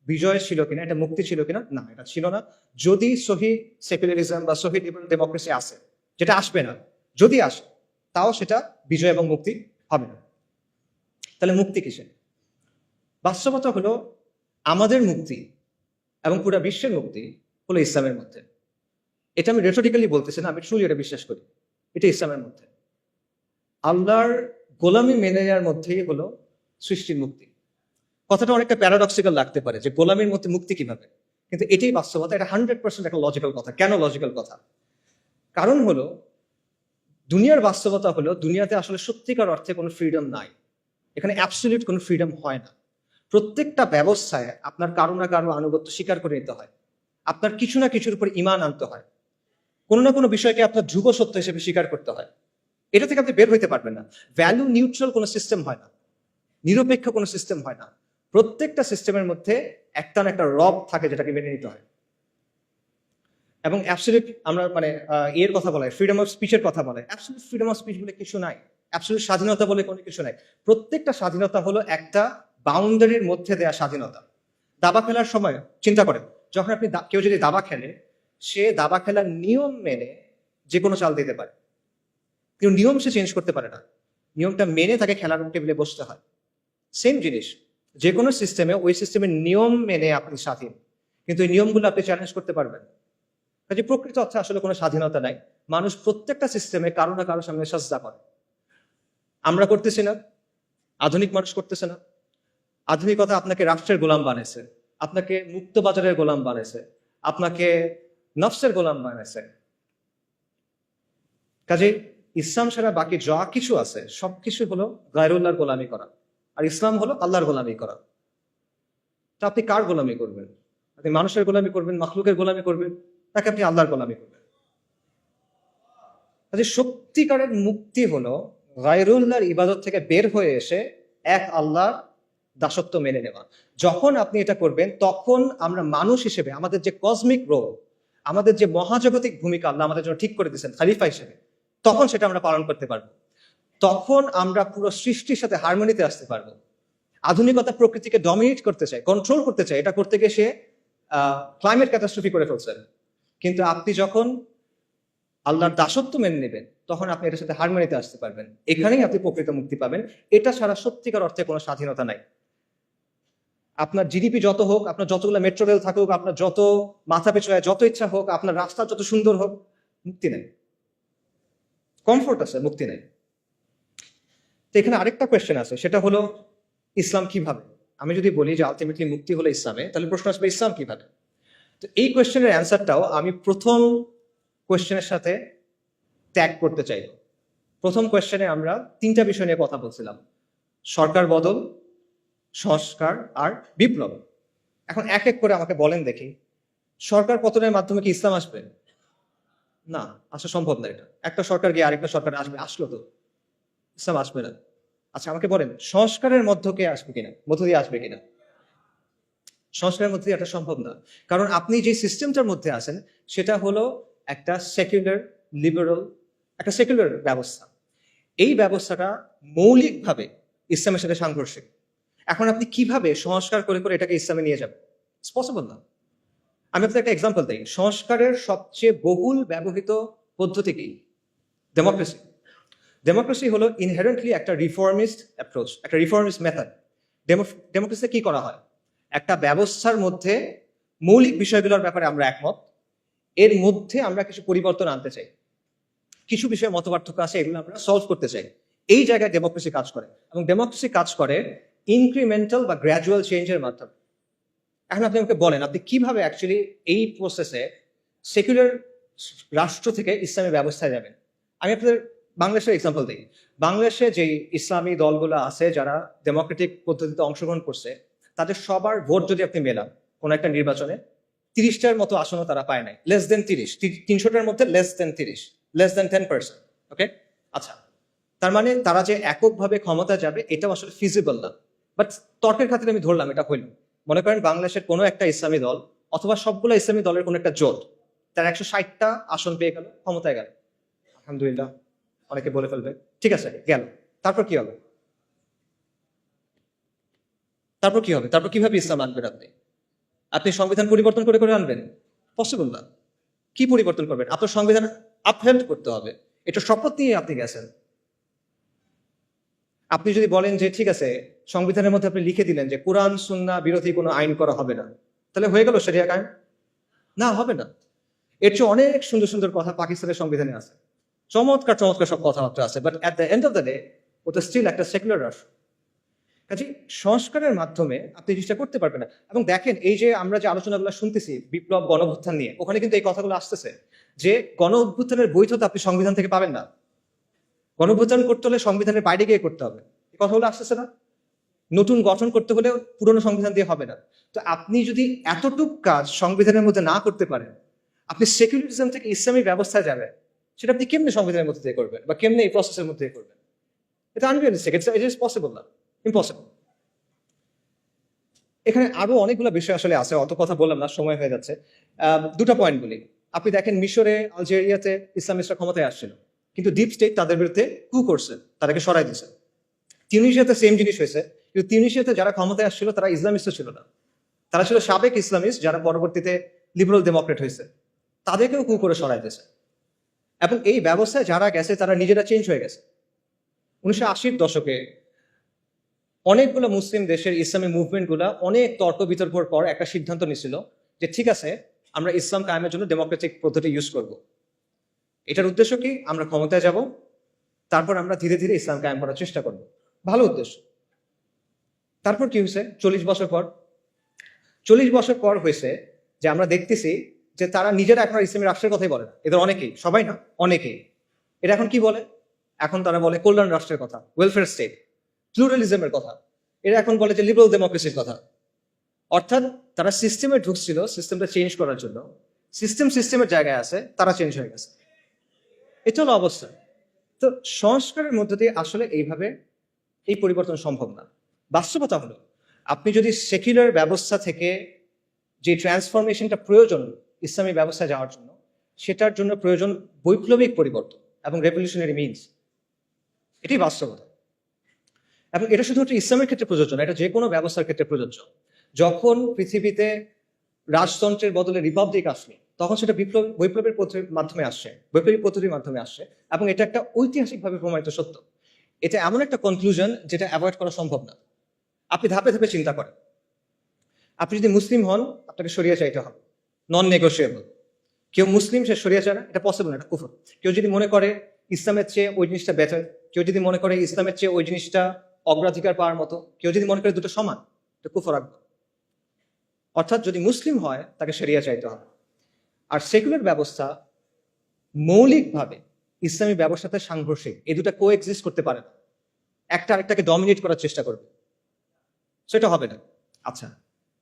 বিজয় ছিল কিনা, এটা মুক্তি ছিল কিনা? না, এটা ছিল না। যদি সহি সেকুলারিজম বা সহি লিবারাল ডেমোক্রেসি আসে, যেটা আসবে না, যদি আসে তাও সেটা বিজয় এবং মুক্তি হবে না। তাহলে মুক্তি কিসে? বাস্তবতা হলো আমাদের মুক্তি এবং পুরো বিশ্বের মুক্তি হলো ইসলামের মধ্যে। এটা আমি রেটরিক্যালি বলতেছি না, আমি ট্রুলি এটা বিশ্বাস করি। এটা ইসলামের মধ্যে আল্লাহর গোলামি মেনে নেওয়ার মধ্যেই হলো সৃষ্টির মুক্তি। কথাটা অনেকটা প্যারাডক্সিক্যাল লাগতে পারে যে গোলামির মধ্যে মুক্তি কিভাবে, কিন্তু এটাই বাস্তবতা। এটা 100% একটা লজিক্যাল কথা। কেন লজিক্যাল কথা? কারণ হলো দুনিয়ার বাস্তবতা হলো দুনিয়াতে আসলে সত্যিকার অর্থে কোনো ফ্রিডম নাই। এখানে অ্যাবসলিউট কোনো ফ্রিডম হয় না। প্রত্যেকটা ব্যবস্থায় আপনার কারো না কারো আনুগত্য স্বীকার করে নিতে হয়, আপনার কিছু না কিছুর উপর ঈমান আনতে হয়, কোনো না কোনো বিষয়কে আপনার ধ্রুব সত্য হিসেবে স্বীকার করতে হয়। এটা থেকে আপনি বের হইতে পারবেন না। ভ্যালু নিউট্রাল কোনো সিস্টেম হয় না, নিরপেক্ষ কোনো সিস্টেম হয় না। প্রত্যেকটা সিস্টেমের মধ্যে একটা না একটা রব থাকে যেটাকে মেনে নিতে হয়। এবং অ্যাবসলিউট আমরা মানে এর কথা বলে ফ্রিডম অফ স্পিচের কথা বলে, অ্যাবসলিউট ফ্রিডম অফ স্পিচ বলে কিছু নাই, অ্যাবসলিউট স্বাধীনতা বলে কোনো কিছু নাই। প্রত্যেকটা স্বাধীনতা হলো একটা বাউন্ডারির মধ্যে দেয়া স্বাধীনতা। দাবা খেলার সময় চিন্তা করেন, যখন আপনি কেউ যদি দাবা খেলে, সে দাবা খেলার নিয়ম মেনে যে কোনো চাল দিতে পারে, কিন্তু নিয়ম সে চেঞ্জ করতে পারে না। নিয়মটা মেনে তাকে খেলার টেবিলে বসতে হয়। সেম জিনিস, যে কোনো সিস্টেমে ওই সিস্টেমের নিয়ম মেনে আপনি স্বাধীন, কিন্তু এই নিয়মগুলো আপনি চ্যালেঞ্জ করতে পারবেন। কাজে প্রকৃত অর্থে আসলে কোনো স্বাধীনতা নাই। মানুষ প্রত্যেকটা সিস্টেমে কারো না কারো সামনে সাজদা করে। আমরা করতেছি না, আধুনিক মানুষ করতেছে না। আধুনিকতা আপনাকে রাষ্ট্রের গোলাম বানাইছে, আপনাকে মুক্ত বাজারের গোলাম বানাইছে, আপনাকে নফসের গোলাম বানাইছে। কাজে ইসলাম ছাড়া বাকি যা কিছু আছে সবকিছু হলো গায়রুল্লাহর গোলামি করা, আর ইসলাম হলো আল্লাহর গোলামি করা। তা আপনি কার গোলামি করবেন? আপনি মানুষের গোলামি করবেন, মাখলুকের গোলামি করবেন, তাকে আপনি আল্লাহর গোলামি করবেন। কাজে সত্যিকারের মুক্তি হলো গায়রুল্লাহর ইবাদত থেকে বের হয়ে এসে এক আল্লাহর দাসত্ব মেনে নেওয়া। যখন আপনি এটা করবেন, তখন আমরা মানুষ হিসেবে আমাদের যে কসমিক রোল, আমাদের যে মহাজাগতিক ভূমিকা আল্লাহ আমাদের জন্য ঠিক করে দিয়েছেন খালিফা হিসেবে, তখন সেটা আমরা পালন করতে পারবো। তখন আমরা পুরো সৃষ্টির সাথে হারমোনিতে আসতে পারবো। আধুনিকতা প্রকৃতিকে ডমিনেট করতে চায়, কন্ট্রোল করতে চায়, এটা করতে গিয়ে সে ক্লাইমেট ক্যাটাস্ট্রফি করে ফেলছেন। কিন্তু আপনি যখন আল্লাহর দাসত্ব মেনে নেবেন, তখন আপনি এটার সাথে হারমোনিতে আসতে পারবেন। এখানেই আপনি প্রকৃত মুক্তি পাবেন। এটা ছাড়া সত্যিকার অর্থে কোনো স্বাধীনতা নাই। আপনার জিডিপি যত হোক, আপনার যতগুলো মেট্রো রেল থাকুক, আপনার যত মাথা পিছু যত ইচ্ছা হোক, আপনার রাস্তা যত সুন্দর হোক, মুক্তি নেই। কমফোর্ট আছে, মুক্তি নেই। তো এখানে আরেকটা কোয়েশ্চেন আছে, সেটা হলো ইসলাম কিভাবে? আমি যদি বলি যে আলটিমেটলি মুক্তি হলো ইসলামে, তাহলে প্রশ্ন আসবে ইসলাম কিভাবে? তো এই কোয়েশ্চেনের অ্যান্সারটাও আমি প্রথম কোয়েশ্চেনের সাথে ট্যাগ করতে চাই। প্রথম কোয়েশ্চেনে আমরা তিনটা বিষয় নিয়ে কথা বলছিলাম: সরকার বদল, সংস্কার আর বিপ্লব। এখন এক এক করে আমাকে বলেন দেখি, সরকার পতনের মাধ্যমে কি ইসলাম আসবে? না, আসা সম্ভব না। এটা একটা সরকার গিয়ে আরেকটা সরকার আসবে, আসলো তো ইসলাম আসবে না। আচ্ছা আমাকে বলেন, সংস্কারের মধ্য দিয়ে আসবে কিনা? সংস্কারের মধ্যে দিয়ে এটা সম্ভব না। কারণ আপনি যে সিস্টেমটার মধ্যে আছেন সেটা হলো একটা সেকুলার লিবারাল, একটা সেকুলার ব্যবস্থা। এই ব্যবস্থাটা মৌলিকভাবে ইসলামের সাথে সাংঘর্ষিক। এখন আপনি কিভাবে সংস্কার করে করে এটাকে ইসলামে নিয়ে যাবেন? ইটস পসিবল না। আমি আপনাকে একটা এক্সাম্পল দিই। সংস্কারের সবচেয়ে বহুল ব্যবহৃত পদ্ধতি কি? ডেমোক্রেসি। ডেমোক্রেসি হলো ইনহেরেন্টলি একটা রিফর্মিস্ট অ্যাপ্রোচ, একটা রিফর্মিস্ট মেথড। ডেমোক্রেসিতে কি করা হয়? একটা ব্যবস্থার মধ্যে মৌলিক বিষয়গুলোর ব্যাপারে আমরা একমত, এর মধ্যে আমরা কিছু পরিবর্তন আনতে চাই, কিছু বিষয়ে মতপার্থক্য আছে, এগুলো আমরা সলভ করতে চাই। এই জায়গায় ডেমোক্রেসি কাজ করে, এবং ডেমোক্রেসি কাজ করে ইনক্রিমেন্টাল বা গ্র্যাজুয়াল চেঞ্জের মাধ্যমে। এখন আপনি আমাকে বলেন, আপনি কিভাবে অ্যাকচুয়ালি এই প্রসেসে সেকুলার রাষ্ট্র থেকে ইসলামী ব্যবস্থায় যাবেন? আমি আপনাদের বাংলাদেশের এক্সাম্পল দিই। বাংলাদেশে যে ইসলামী দলগুলো আছে যারা ডেমোক্রেটিক পদ্ধতিতে অংশগ্রহণ করছে, তাদের সবার ভোট যদি আপনি মেলান কোন একটা নির্বাচনে, 30টার মতো আসনও তারা পায় নাই। লেস দেন 30, 300টার মধ্যে লেস দেন 30, লেস দেন 10%। ওকে, আচ্ছা, তার মানে তারা যে এককভাবে ক্ষমতা যাবে এটাও আসলে ফিজিবল না। বাট তর্কের খাতিরে আমি ধরলাম এটা হইল। মনে করেন বাংলাদেশের কোনো একটা ইসলামী দল অথবা সবগুলো ইসলামী দলের কোনো একটা জোট, তার 160টা আসন পেয়ে গেল, ক্ষমতায় গেল। আলহামদুলিল্লাহ, অনেকে বলে ফেলবে ঠিক আছে গেল, তারপর কি হবে? তারপর কিভাবে ইসলাম আনবেন? আপনি সংবিধান পরিবর্তন করে করে আনবেন? পসিবল না। কি পরিবর্তন করবেন? আপনার সংবিধান আপহেল্ড করতে হবে। এটা শপথ নিয়ে আপনি গেছেন। আপনি যদি বলেন যে ঠিক আছে, সংবিধানের মধ্যে আপনি লিখে দিলেন যে কোরআন সুন্নাহ বিরোধী কোনো আইন করা হবে না, তাহলে হয়ে গেল শরিয়া কায়েম? না, হবে না। এর চেয়ে অনেক সুন্দর সুন্দর কথা পাকিস্তানের সংবিধানে আছে, চমৎকার চমৎকার সব কথাবার্তা আছে, but at the end of the day ওটা স্টিল একটা সেকুলার রাষ্ট্র। কাজে সংস্কারের মাধ্যমে আপনি জিনিসটা করতে পারবেন না। এবং দেখেন, এই যে আমরা যে আলোচনাগুলো শুনতেছি বিপ্লব গণঅভ্যুত্থান নিয়ে, ওখানে কিন্তু এই কথাগুলো আসতেছে যে গণ অভ্যুত্থানের বৈধতা আপনি সংবিধান থেকে পাবেন না, গণঅভ্যুত্থান করতে হলে সংবিধানের বাইরে গিয়ে করতে হবে। এই কথাগুলো আসতেছে না? নতুন গঠন করতে হলে পুরনো সংবিধান দিয়ে হবে না। তো আপনি যদি এতটুক কাজ সংবিধানের মধ্যে না করতে পারেন, আপনি সেকুলারিজম থেকে ইসলামী ব্যবস্থায় যাবেন, সেটা আপনি কেমনে সংবিধানের মধ্যে দিয়ে করবেন বা কেমনে এই প্রসেসের মধ্যে দিয়ে করবেন? এটা আনরিয়ালিস্টিক, ইট ইজ পসিবল না, ইম্পসিবল। এখানে আরো অনেকগুলো বিষয় আসলে আছে, অত কথা বললাম না, সময় হয়ে যাচ্ছে। দুটো পয়েন্ট বলি। আপনি দেখেন মিশরে, আলজেরিয়াতে ইসলামিস্টরা ক্ষমতায় আসছিল, কিন্তু ডিপ স্টেট তাদের বিরুদ্ধে কু করছে, তাদেরকে সরাই দিয়েছে। তিউনিসিয়াতে সেম জিনিস হয়েছে, কিন্তু তিউনিসিয়াতে যারা ক্ষমতায় আসছিল তারা ইসলামিস্ট ছিল না, তারা ছিল সাবেক ইসলামিস্ট যারা পরবর্তীতে লিবারাল ডেমোক্রেট হয়েছে, তাদেরকেও কু করে সরাই দিয়েছে। এবং এই ব্যবস্থায় যারা গেছে তারা নিজেরা চেঞ্জ হয়ে গেছে। 1980-র দশকে অনেকগুলো মুসলিম দেশের ইসলামী মুভমেন্ট গুলা অনেক তর্ক বিতর্কের পর একটা সিদ্ধান্ত নিয়েছিল যে ঠিক আছে, আমরা ইসলাম কায়েমের জন্য ডেমোক্রেটিক পদ্ধতি ইউজ করব। এটার উদ্দেশ্য কি? আমরা ক্ষমতায় যাব, তারপর আমরা ধীরে ধীরে ইসলাম কায়েম করার চেষ্টা করব। ভালো উদ্দেশ্য। তারপর কি হয়েছে? 40 বছর পর হয়েছে যে আমরা দেখতেছি যে তারা নিজেরা এখন আর ইসলামী রাষ্ট্রের কথাই বলে না। এদের অনেকেই, সবাই না, অনেকেই। এটা এখন কি বলে? এখন তারা বলে কল্যাণ রাষ্ট্রের কথা, ওয়েলফেয়ার স্টেট, প্লুরালিজমের কথা। এরা এখন বলে যে লিবারাল ডেমোক্রেসির কথা। অর্থাৎ তারা সিস্টেমে ঢুকছিল সিস্টেমটা চেঞ্জ করার জন্য, সিস্টেমের জায়গায় আছে, তারা চেঞ্জ হয়ে গেছে। এটা হলো অবস্থা। তো সংস্কারের মধ্য দিয়ে আসলে এইভাবে এই পরিবর্তন সম্ভব না। বাস্তবতা হলো, আপনি যদি সেকুলার ব্যবস্থা থেকে যে ট্রান্সফরমেশনটা প্রয়োজন ইসলামী ব্যবস্থায় যাওয়ার জন্য, সেটার জন্য প্রয়োজন বৈপ্লবিক পরিবর্তন এবং রেভলিউশনারি মিনস। এটাই বাস্তবতা। এবং এটা শুধুমাত্র ইসলামের ক্ষেত্রে প্রযোজ্য না, এটা যে কোনো ব্যবস্থার ক্ষেত্রে প্রযোজ্য। যখন পৃথিবীতে রাজতন্ত্রের বদলে রিপাবলিক আসলো, তখন সেটা বৈপ্লবের মাধ্যমে আসছে, বৈপ্লবিক পদ্ধতির মাধ্যমে আসছে, এবং এটা একটা ঐতিহাসিকভাবে প্রমাণিত সত্য। এটা এমন একটা কনক্লুশন যেটা অ্যাভয়েড করা সম্ভব না। আপনি ধাপে ধাপে চিন্তা করেন। আপনি যদি মুসলিম হন, আপনাকে শরিয়া চাইতে হবে, নন নেগোশিয়েবল। কেউ মুসলিম, সে শরিয়া চায় না, এটা পসিবল না, এটা কুফর। কেউ যদি মনে করে ইসলামের চেয়ে ওই জিনিসটা বেটার, কেউ যদি মনে করে ইসলামের চেয়ে ওই জিনিসটা অগ্রাধিকার পাওয়ার মতো, কেউ যদি মনে করে দুটো সমান, এটা কুফর আকবার। অর্থাৎ যদি মুসলিম হয় তাকে শরিয়া চাইতে হবে। আর সেকুলার ব্যবস্থা মৌলিকভাবে ইসলামী ব্যবস্থাতে সাংঘর্ষিক, এই দুটা কো এক্সিস্ট করতে পারে না। একটা আরেকটাকে ডমিনেট করার চেষ্টা করবে, সেটা হবে না। আচ্ছা,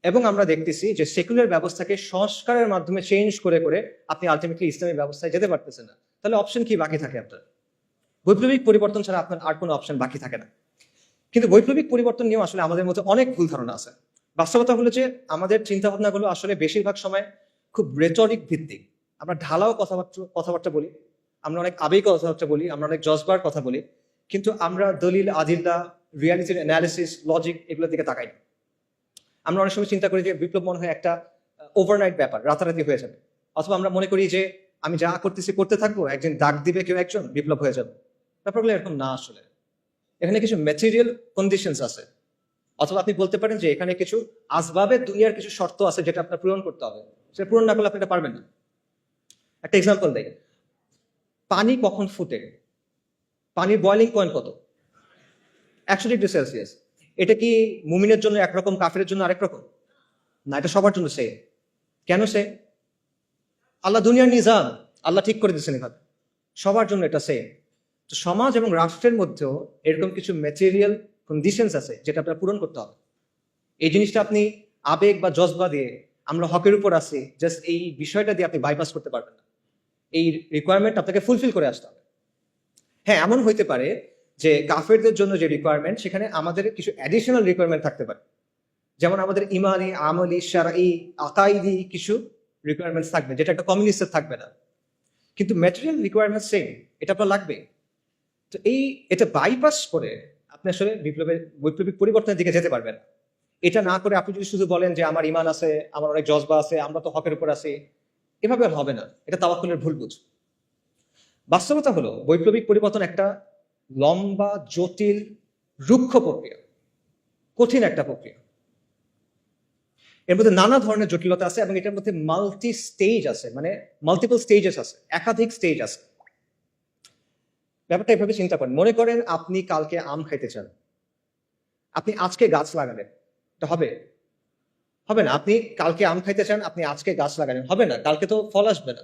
এবং আমরা দেখতেছি যে সেকুলার ব্যবস্থাকে সংস্কারের মাধ্যমে চেঞ্জ করে করে আপনি আলটিমেটলি ইসলামী ব্যবস্থায় যেতে পারতেছেন না। তাহলে অপশন কি বাকি থাকে আপনার? বৈপ্লবিক পরিবর্তন ছাড়া আপনার আর কোনো অপশন বাকি থাকে না। কিন্তু বৈপ্লবিক পরিবর্তন নিয়েও আসলে আমাদের মধ্যে অনেক ভুল ধারণা আছে। বাস্তবতা হলো যে আমাদের চিন্তা ভাবনাগুলো আসলে বেশিরভাগ সময় খুব রেটরিক ভিত্তিক। আমরা ঢালাও কথাবার্তা বলি, আমরা অনেক আবেগ কথাবার্তা বলি, আমরা অনেক জজবার কথা বলি, কিন্তু আমরা দলিল, আদিল্লা, রিয়ালিটির অ্যানালিসিস, লজিক এগুলোর দিকে তাকাই না। আমরা অনেক সময় চিন্তা করি যে বিপ্লব মনে হয় একটা ওভারনাইট ব্যাপার, রাতারাতি হয়ে যাবে। অথবা আমরা মনে করি যে আমি যা করতেছি করতে থাকবো, একদিন ডাক দিবে কেউ একজন, বিপ্লব হয়ে যাবে। ব্যাপারগুলো এরকম না। আসলে এখানে কিছু ম্যাটেরিয়াল কন্ডিশনস আছে, অথবা আপনি বলতে পারেন যে এখানে কিছু আসবাবে দুনিয়ার কিছু শর্ত আছে যেটা আপনার পূরণ করতে হবে। সেটা পূরণ না করলে আপনি এটা পারবেন না। একটা এক্সাম্পল দেয়, পানি কখন ফুটে? পানির বয়লিং পয়েন্ট কত? 100°C। এটা কি মুমিনের জন্য একরকম, কাফেরের জন্য আরেক রকম? না, এটা সবার জন্য সেম। কেন সে? আল্লাহ দুনিয়ার নিজাম, আল্লাহ ঠিক করে দিচ্ছেন এভাবে, সবার জন্য এটা সেম। তো সমাজ এবং রাষ্ট্রের মধ্যেও এরকম কিছু ম্যাটেরিয়াল কন্ডিশনস আছে যেটা আপনার পূরণ করতে হবে। এই জিনিসটা আপনি আবেগ বা জজবা দিয়ে আমরা হকের উপর আছি জাস্ট এই বিষয়টা দিয়ে আপনি বাইপাস করতে পারবেন না। এই রিকোয়ারমেন্ট আপনাকে ফুলফিল করে আসতে হবে। হ্যাঁ, এমন হইতে পারে যে কাফেরদের জন্য যে রিকোয়ারমেন্ট, সেখানে আমাদের কিছু অ্যাডিশনাল রিকোয়ারমেন্ট থাকতে পারে। যেমন আমাদের ইমানি, আমলি, শারঈ, আকাইদি কিছু রিকোয়ারমেন্টস থাকবে, যেটা একটা কমিউনিস্টের থাকবে না। কিন্তু ম্যাটেরিয়াল রিকোয়ারমেন্ট সেম, এটা আপনার লাগবে। তো এটা বাইপাস করে আপনি আসলে বৈপ্লবিক পরিবর্তনের দিকে যেতে পারবেন। এটা না করে আপনি যদি শুধু বলেন যে আমার ইমান আছে, আমার অনেক জজবা আছে, আমরা তো হকের উপর আছি, এভাবে আর হবে না। এটা তাওয়াক্কুলের ভুল বুঝ। বাস্তবতা হলো বৈপ্লবিক পরিবর্তন একটা লম্বা, জটিল, রুক্ষ প্রক্রিয়া, কঠিন একটা প্রক্রিয়া। এর মধ্যে নানা ধরনের জটিলতা আছে এবং এটার মধ্যে মাল্টি স্টেজ আছে, মানে মাল্টিপল স্টেজেস আছে, একাধিক স্টেজ আছে। ব্যাপারটা এভাবে চিন্তা করেন। মনে করেন আপনি কালকে আম খাইতে চান, আপনি আজকে গাছ লাগালেন, এটা হবে? হবে না। আপনি কালকে আম খাইতে চান, আপনি আজকে গাছ লাগালেন, হবে না। কালকে তো ফল আসবে না,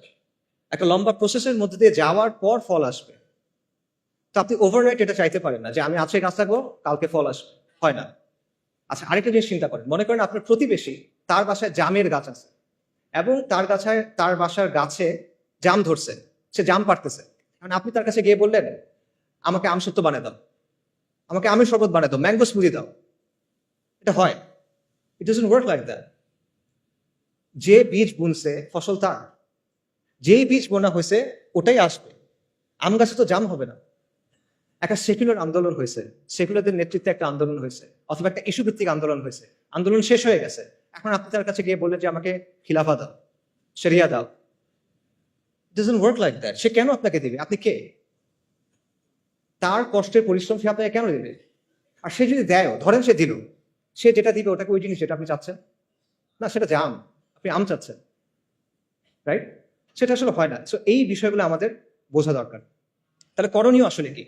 একটা লম্বা প্রসেসের মধ্যে দিয়ে যাওয়ার পর ফল আসবে। তো আপনি ওভারনাইট এটা চাইতে পারেন না যে আমি আজকে গাছ লাগাবো, কালকে ফল আসবে, হয় না। আচ্ছা, আরেকটা জিনিস চিন্তা করেন, মনে করেন আপনার প্রতিবেশী, তার বাসায় জামের গাছ আছে এবং তার বাসার গাছে জাম ধরছে, সে জাম পাড়তেছে। কারণ আপনি তার কাছে গিয়ে বললেন, আমাকে আমসত্ত্ব বানিয়ে দাও, আমাকে আমের শরবত বানিয়ে দাও, ম্যাঙ্গো স্মুদি দাও। এটা হয়? It doesn't work like that. যে বীজ বুনছে ফসল তার, যেই বীজ বোনা হয়েছে ওটাই আসবে। আম গাছে তো জাম হবে না। একটা সেকুলার আন্দোলন হয়েছে, সেকুলারদের নেতৃত্বে একটা আন্দোলন হয়েছে, অথবা একটা ইস্যু ভিত্তিক আন্দোলন হয়েছে, আন্দোলন শেষ হয়ে গেছে। এখন আপনি তার কাছে গিয়ে বললেন যে আমাকে খিলাফা দাও, শরিয়া দাও। Doesn't work like that. সে কেন আপনাকে দিবে? আপনি কে? তার কষ্টের পরিশ্রম সে আপনাকে কেন দেবে? আর সে যদি দেয়, ধরেন সে দিল, সে যেটা দিবে ওটাকে ওই জিনিস যেটা আপনি চাচ্ছেন না, সেটা জাম, আপনি আম চাচ্ছেন, রাইট? সেটা আসলে হয় না। সো এই বিষয়গুলো আমাদের বোঝা দরকার। তাহলে করণীয় আসলে কি?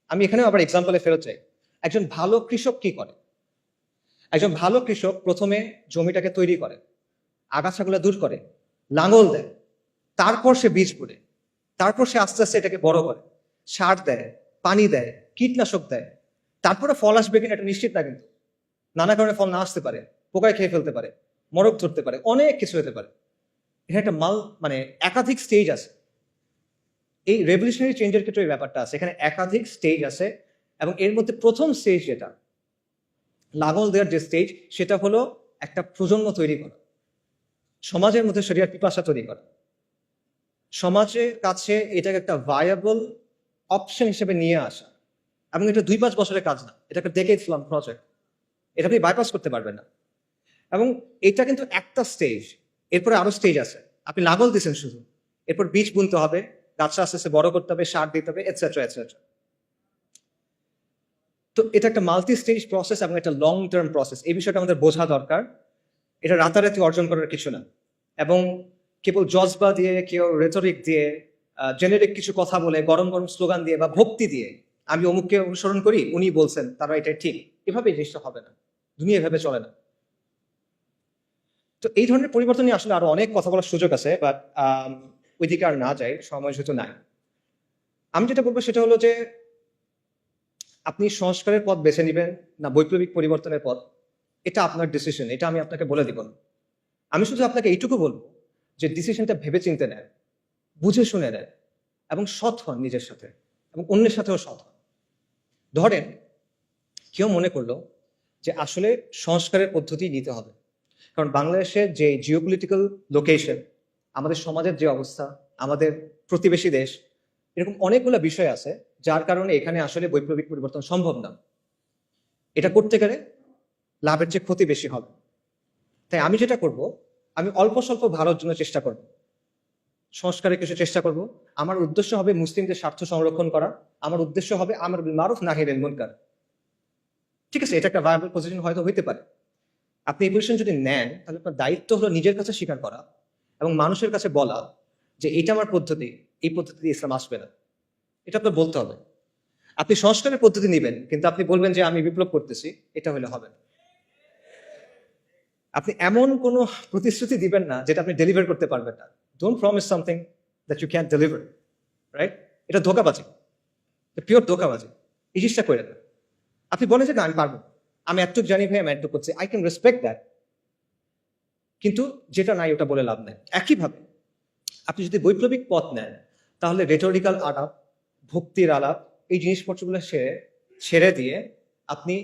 আমি এখানে আবার এক্সাম্পলে ফেরত চাই। একজন ভালো কৃষক কি করে? একজন ভালো কৃষক প্রথমে জমিটাকে তৈরি করে, আগাছাগুলো দূর করে, লাঙল দেয়, তারপর সে বীজ বুনে, তারপর সে আস্তে আস্তে এটাকে বড় করে, সার দেয়, পানি দেয়, কীটনাশক দেয়। তারপরে ফল আসবে কিনা এটা নিশ্চিত না, কিন্তু নানা কারণে ফল না আসতে পারে, পোকায় খেয়ে ফেলতে পারে, মরক ধরতে পারে, অনেক কিছু হতে পারে। এখানে একটা মানে একাধিক স্টেজ আছে। এই রেভলিউশনারি চেঞ্জের ক্ষেত্রে এই ব্যাপারটা আছে, এখানে একাধিক স্টেজ আছে। এবং এর মধ্যে প্রথম স্টেজ যেটা, লাঙল দেওয়ার যে স্টেজ, সেটা হলো একটা প্রজন্ম তৈরি করা, সমাজের মধ্যে শরিয়ার পিপাসা তৈরি করা, সমাজের কাছে এটাকে একটা ভায়াবল অপশন হিসেবে নিয়ে আসা। এবং এটা 2-5 বছরের কাজ না, এটা একটা ডেকেডস লং প্রজেক্ট। এটা আপনি বাইপাস করতে পারবেন না। এবং এটা কিন্তু একটা স্টেজ, এরপরে আরো স্টেজ আছে। আপনি লাঙল দিচ্ছেন শুধু, এরপর বীজ বুনতে হবে, গাছটা আস্তে আস্তে বড় করতে হবে, সার দিতে হবে, এটসেট্রা এটসেট্রা। তো এটা একটা মাল্টি স্টেজ প্রসেস এবং একটা লং টার্ম প্রসেস। এই বিষয়টা আমাদের বোঝা দরকার। এটা রাতারাতি অর্জন করার কিছু না। এবং কেবল জজবা দিয়ে, কেউ রেটরিক দিয়ে, জেনেরিক কিছু কথা বলে, গরম গরম স্লোগান দিয়ে বা ভক্তি দিয়ে, আমি অমুককে অনুসরণ করি, উনি বলছেন, তারা এটা ঠিক, এভাবে জিনিসটা হবে না। দুনিয়া এভাবে চলে না। তো এই ধরনের পরিবর্তন নিয়ে আসলে আরো অনেক কথা বলার সুযোগ আছে, বাট ওইদিকে আর না যাই, সময় যেহেতু নাই। আমি যেটা বলবো সেটা হলো যে আপনি সংস্কারের পথ বেছে নেবেন না বৈপ্লবিক পরিবর্তনের পথ, এটা আপনার ডিসিশন, এটা আমি আপনাকে বলে দিব না। আমি শুধু আপনাকে এইটুকু বলবো যে ডিসিশনটা ভেবে চিনতে নেন, বুঝে শুনে নেন, এবং সৎ হন নিজের সাথে এবং অন্যের সাথেও সৎ হন। ধরেন কেউ মনে করলো যে আসলে সংস্কারের পদ্ধতি নিতে হবে, কারণ বাংলাদেশের যে জিওপলিটিক্যাল লোকেশন, আমাদের সমাজের যে অবস্থা, আমাদের প্রতিবেশী দেশ, এরকম অনেকগুলো বিষয় আছে যার কারণে এখানে আসলে বৈপ্লবিক পরিবর্তন সম্ভব না। এটা করতে গেলে লাভের চেয়ে ক্ষতি বেশি হবে। তাই আমি যেটা করব, আমি অল্প স্বল্প ভালোর জন্য চেষ্টা করব, সংস্কারের কিছু চেষ্টা করব। আমার উদ্দেশ্য হবে মুসলিমদের স্বার্থ সংরক্ষণ করা, আমার উদ্দেশ্য হবে আমর বিল মারুফ নাহি আনিল মুনকার। ঠিক আছে, এটা একটা ভায়াবল পজিশন হয়তো হইতে পারে। আপনি এই পজিশন যদি নেন, তাহলে আপনার দায়িত্ব হলো নিজের কাছে স্বীকার করা এবং মানুষের কাছে বলা যে এটা আমার পদ্ধতি, এই পদ্ধতিতে ইসলাম আসবে না, এটা আপনার বলতে হবে। আপনি সংস্কারের পদ্ধতি নেবেন, কিন্তু আপনি বলবেন যে আমি বিপ্লব করতেছি, এটা হলে হবে না। আপনি এমন কোনো প্রতিশ্রুতি দিবেন না যেটা আপনি ডেলিভার করতে পারবেন না। Don't promise something that you can deliver, right? এটা ধোকাবাজি, পিওর ধোকাবাজি। এই জিনিসটা করে না। আপনি বলেন যে না আমি পারবো, আমি এতটুকু জানি ভাই, আমি এতটুকু করছি, আই ক্যান রেসপেক্ট দ্যাট, কিন্তু যেটা নাই ওটা বলে লাভ নেই। একইভাবে আপনি যদি বৈপ্লবিক পথ নেন, তাহলে রেটোরিক্যাল আলাপ, ভক্তির আলাপ, এই জিনিসপত্রগুলো ছেড়ে দিয়ে আপনি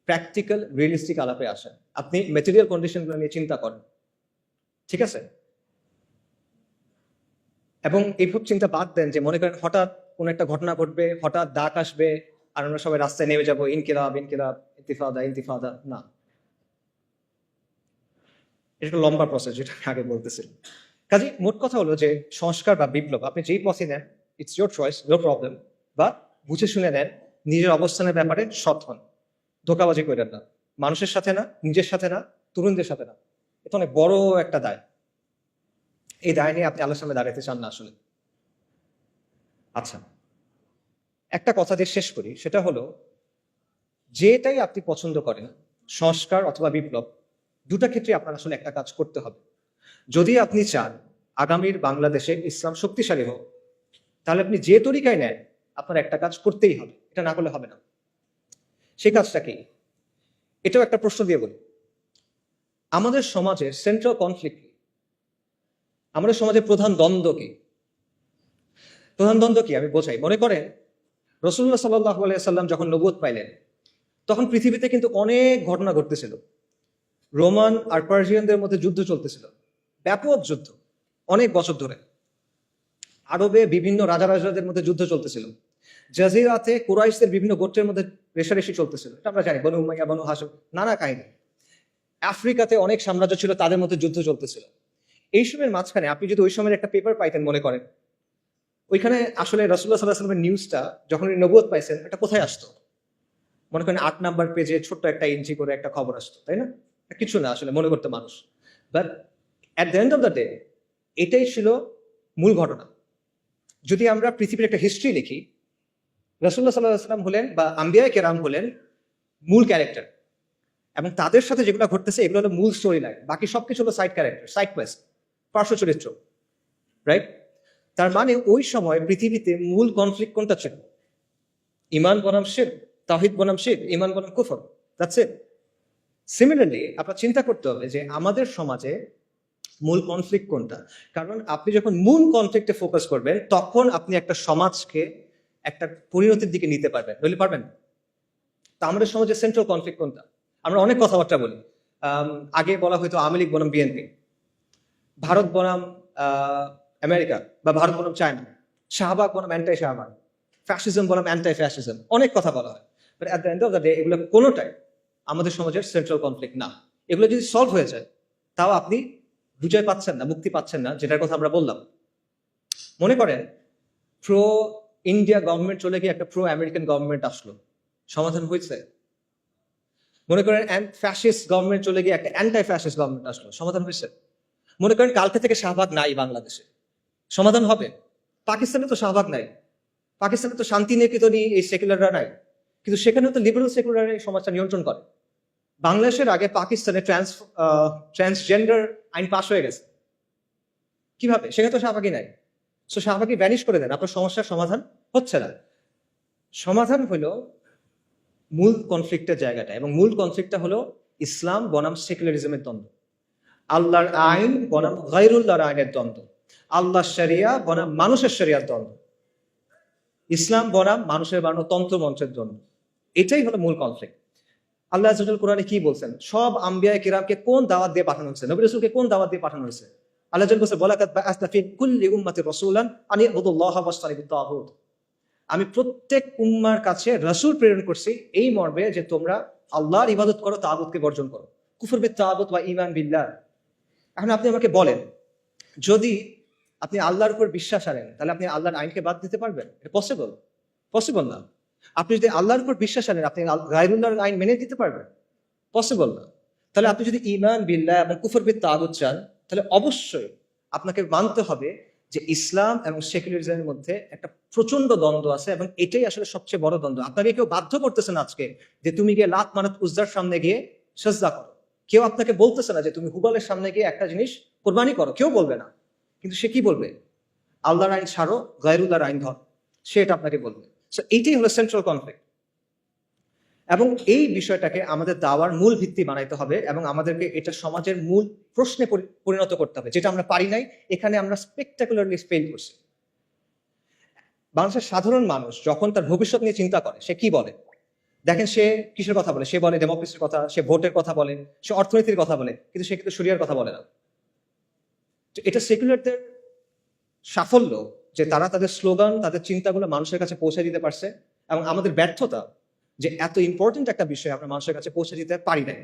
প্র্যাকটিক্যাল রিয়েলিস্টিক আলাপে আসেন। আপনি মেটেরিয়াল কন্ডিশনগুলো নিয়ে চিন্তা করেন, ঠিক আছে? এবং এইসব চিন্তা বাদ দেন যে মনে করেন হঠাৎ কোনো একটা ঘটনা ঘটবে, হঠাৎ ডাক আসবে, আর আমরা সবাই রাস্তায় নেমে যাবো, ইনকিলাব ইনকিলাব, ইন্তিফাদা ইন্তিফাদা। না, এটা একটা লম্বা প্রসেস, যেটা আমি আগে বলতেছিলাম। কাজে মোট কথা হলো যে সংস্কার বা বিপ্লব আপনি যেই পথে নেন, it's your choice, no problem. বা বুঝে শুনে নেন, নিজের অবস্থানের ব্যাপারে সৎ হন, ধোকাবাজি করেন না, মানুষের সাথে না, নিজের সাথে না, তরুণদের সাথে না। এটা অনেক বড় একটা দায়। এই দায় নিয়ে আপনি আলোর সামনে দাঁড়াতে চান না আসলে। আচ্ছা, একটা কথা দিয়ে শেষ করি, সেটা হলো যেটাই আপনি পছন্দ করেন, সংস্কার অথবা বিপ্লব, দুটা ক্ষেত্রে আপনার আসলে একটা কাজ করতে হবে। যদি আপনি চান আগামীর বাংলাদেশে ইসলাম শক্তিশালী হোক, তাহলে আপনি যে তরিকায় নেন, আপনার একটা কাজ করতেই হবে, এটা না করলে হবে না। সেই কাজটা কি? এটাও একটা প্রশ্ন দিয়ে বলি, আমাদের সমাজের সেন্ট্রাল কনফ্লিক্ট কি? আমাদের সমাজের প্রধান দ্বন্দ্ব কি? প্রধান দ্বন্দ্ব কি আমি বোঝাই। মনে করেন রাসূলুল্লাহ সাল্লাল্লাহু আলাইহি সাল্লাম যখন নবুয়ত পাইলেন, তখন পৃথিবীতে কিন্তু অনেক ঘটনা ঘটতেছিল। রোমান আর পার্সিয়ানদের মধ্যে যুদ্ধ চলতেছিল, ব্যাপক যুদ্ধ, অনেক বছর ধরে। আরবে বিভিন্ন রাজাদের মধ্যে যুদ্ধ চলতেছিল। জাজিরাতে কুরাইশদের বিভিন্ন গোত্রের মধ্যে রেষারেষি চলতেছিল, এটা আমরা জানি, বনু উমাইয়া, বনু হাশিম, নানা কাহিনী। আফ্রিকাতে অনেক সাম্রাজ্য ছিল, তাদের মধ্যে যুদ্ধ চলতেছিল। এইসবের মাঝখানে আপনি যদি ওই সময়ের একটা পেপার পাইতেন, মনে করেন ওইখানে আসলে রাসূলুল্লাহ সাল্লাল্লাহু আলাইহি ওয়াসাল্লামের নিউজটা যখন উনি নবুয়ত পাইছেন, এটা কোথায় আসতো? মনে করেন 8 নাম্বার পেজে ছোট্ট একটা ইঞ্চি করে একটা খবর আসতো, তাই না? কিছু না আসলে মনে করতে মানুষ, but at the end of the day এটাই ছিল মূল ঘটনা। যদি আমরা পৃথিবীর একটা হিস্ট্রি লিখি, রাসূলুল্লাহ সাল্লাল্লাহু আলাইহি ওয়াসাল্লাম হলেন বা আম্বিয়ায়ে কেরাম হলেন মূল ক্যারেক্টার, এবং তাদের সাথে যেগুলো ঘটতেছে এগুলো হলো মূল স্টোরি লাইন, বাকি সবকিছু হলো সাইড ক্যারেক্টার, সাইড কোয়েস্ট, পার্শ্ব চরিত্র, রাইট? তার মানে ওই সময় পৃথিবীতে মূল কনফ্লিক্ট কোনটা ছিল? ইমান বনাম শিরক, তাওহীদ বনাম শিরক, ইমান বনাম কুফর, দ্যাটস ইট। সিমিলারলি আপনার চিন্তা করতে হবে যে আমাদের সমাজে মূল কনফ্লিক্ট কোনটা। কারণ আপনি যখন মূল কনফ্লিক্টে ফোকাস করবেন, তখন আপনি একটা সমাজকে একটা পরিণতির দিকে নিতে পারবেন, নইলে পারবেন না। তা আমাদের সমাজে সেন্ট্রাল কনফ্লিক্ট কোনটা? আমরা অনেক কথাবার্তা বলি। আগে বলা হয়তো আওয়ামী লীগ বনাম বিএনপি, ভারত বনাম আমেরিকা, বা ভারত বনাম চায়না, শাহবাগ বনাম অ্যান্টাই শাহবাগ, ফ্যাসিজম বনাম অ্যান্টাই ফ্যাসিজম, অনেক কথা বলা হয়। But at the end of the day এগুলো কোনোটাই আমাদের সমাজের সেন্ট্রাল কনফ্লিক্ট না। এগুলো যদি সলভ হয়ে যায়, তাও আপনি বুঝাই পাচ্ছেন না, মুক্তি পাচ্ছেন না, যেটার কথা আমরা বললাম। মনে করেন প্রো ইন্ডিয়া গভর্নমেন্ট চলে গিয়ে একটা প্রো আমেরিকান গভর্নমেন্ট আসলো, সমাধান হয়েছে? মনে করেন ফ্যাসিস্ট গভর্নমেন্ট চলে গিয়ে একটা অ্যান্টাই ফ্যাসিস্ট গভর্নমেন্ট আসলো, সমাধান হয়েছে? মনে করেন কালকে থেকে শাহবাগ নাই বাংলাদেশে, সমাধান হবে? পাকিস্তানে তো শাহবাগ নাই, পাকিস্তানে তো শান্তি নিকেতনই এই সেকুলাররা নাই, কিন্তু সেখানেও তো লিবারেল সেকুলার এই সমাজটা নিয়ন্ত্রণ করে। বাংলাদেশের আগে পাকিস্তানে ট্রান্সজেন্ডার আইন পাস হয়ে গেছে, কিভাবে? সেখানে তো শাহবাগই নাই। সো শাহবাগই ভ্যানিশ করে দেন, আপনার সমস্যার সমাধান হচ্ছে না। সমাধান হলো মূল কনফ্লিক্টের জায়গাটা, এবং মূল কনফ্লিক্টটা হলো ইসলাম বনাম সেকুলারিজমের দ্বন্দ্ব, আল্লাহর আইন বনাম গায়রুল্লাহর আইনের দ্বন্দ্ব, আল্লাহর শরিয়া বনাম মানুষের শরিয়ার দ্বন্দ্ব, ইসলাম বনাম মানুষের বানানো তন্ত্র মন্ত্রের দ্বন্দ্ব। এটাই হলো মূল কনফ্লিক্ট। আল্লাহ আযজা ওয়া জাল্লা কোরআনে কি বলছেন? সব আম্বিয়ায়ে কিরামকে কোন দাওয়াত দিয়ে পাঠানো হয়েছে? নবী রাসূলকে কোন দাওয়াত দিয়ে পাঠানো হয়েছে? আল্লাহ জাল্লা বলছে, ওয়ালাকাদ বাআসনা ফি কুল্লি উম্মাতির রাসূলান আন ইয়াবুদুল্লাহা ওয়াজতানিবুত তাগুত। আমি প্রত্যেক উম্মার কাছে রাসূল প্রেরণ করছি এই মর্মে যে তোমরা আল্লাহর ইবাদত করো, তাগুতকে বর্জন করো। কুফর বিত তাগুত ওয়া ঈমান বিল্লাহ। এখন আপনি আমাকে বলেন, যদি আপনি আল্লাহর উপর বিশ্বাস আনেন, তাহলে আপনি আল্লাহর আইনকে বাদ দিতে পারবেন? এটা পসিবল? পসিবল না। আপনি যদি আল্লাহর উপর বিশ্বাস আনেন, আপনি গায়রুল্লাহর আইন মেনে দিতে পারবেন? পসিবল না। তাহলে আপনি যদি ঈমান বিল্লাহ এবং কুফর বিত তাগুত চান, তাহলে অবশ্যই আপনাকে মানতে হবে যে ইসলাম এবং সেকুলারিজমের মধ্যে একটা প্রচন্ড দ্বন্দ্ব আছে, এবং এটাই আসলে সবচেয়ে বড় দ্বন্দ্ব। আপনাকে কেউ বাধ্য করতেছে না আজকে যে তুমি গিয়ে লাত মানাত উজ্জার সামনে গিয়ে সাজদা করো। কেউ আপনাকে বলতেছে না যে তুমি হুবালের সামনে গিয়ে একটা জিনিস কোরবানি করো, কেউ বলবে না। কিন্তু সে কি বলবে? আল্লাহর আইন ছাড়ো, গায়রুল্লাহর আইন ধর, সে এটা আপনাকে বলবে। সো এইটাই হলো সেন্ট্রাল কনফ্লিক্ট, এবং এই বিষয়টাকে আমাদের দাওয়ার মূল ভিত্তি বানাইতে হবে, এবং আমাদেরকে এটা সমাজের মূল প্রশ্নে পরিণত করতে হবে, যেটা আমরা পারি নাই। এখানে আমরা স্পেকটাকুলারলি ফেল করছি। বাংলাদেশের সাধারণ মানুষ যখন তার ভবিষ্যৎ নিয়ে চিন্তা করে, সে কি বলে দেখেন? সে কিসের কথা বলে? সে বলে ডেমোক্রেসির কথা, সে ভোটের কথা বলে, সে অর্থনীতির কথা বলে, কিন্তু সে কিন্তু শরিয়ার কথা বলে না। তো এটা সেকুলারদের সাফল্য যে তারা তাদের স্লোগান, তাদের চিন্তাগুলো মানুষের কাছে পৌঁছে দিতে পারছে, এবং আমাদের ব্যর্থতা যে এত ইম্পর্টেন্ট একটা বিষয় আমরা মানুষের কাছে পৌঁছে দিতে পারি নাই।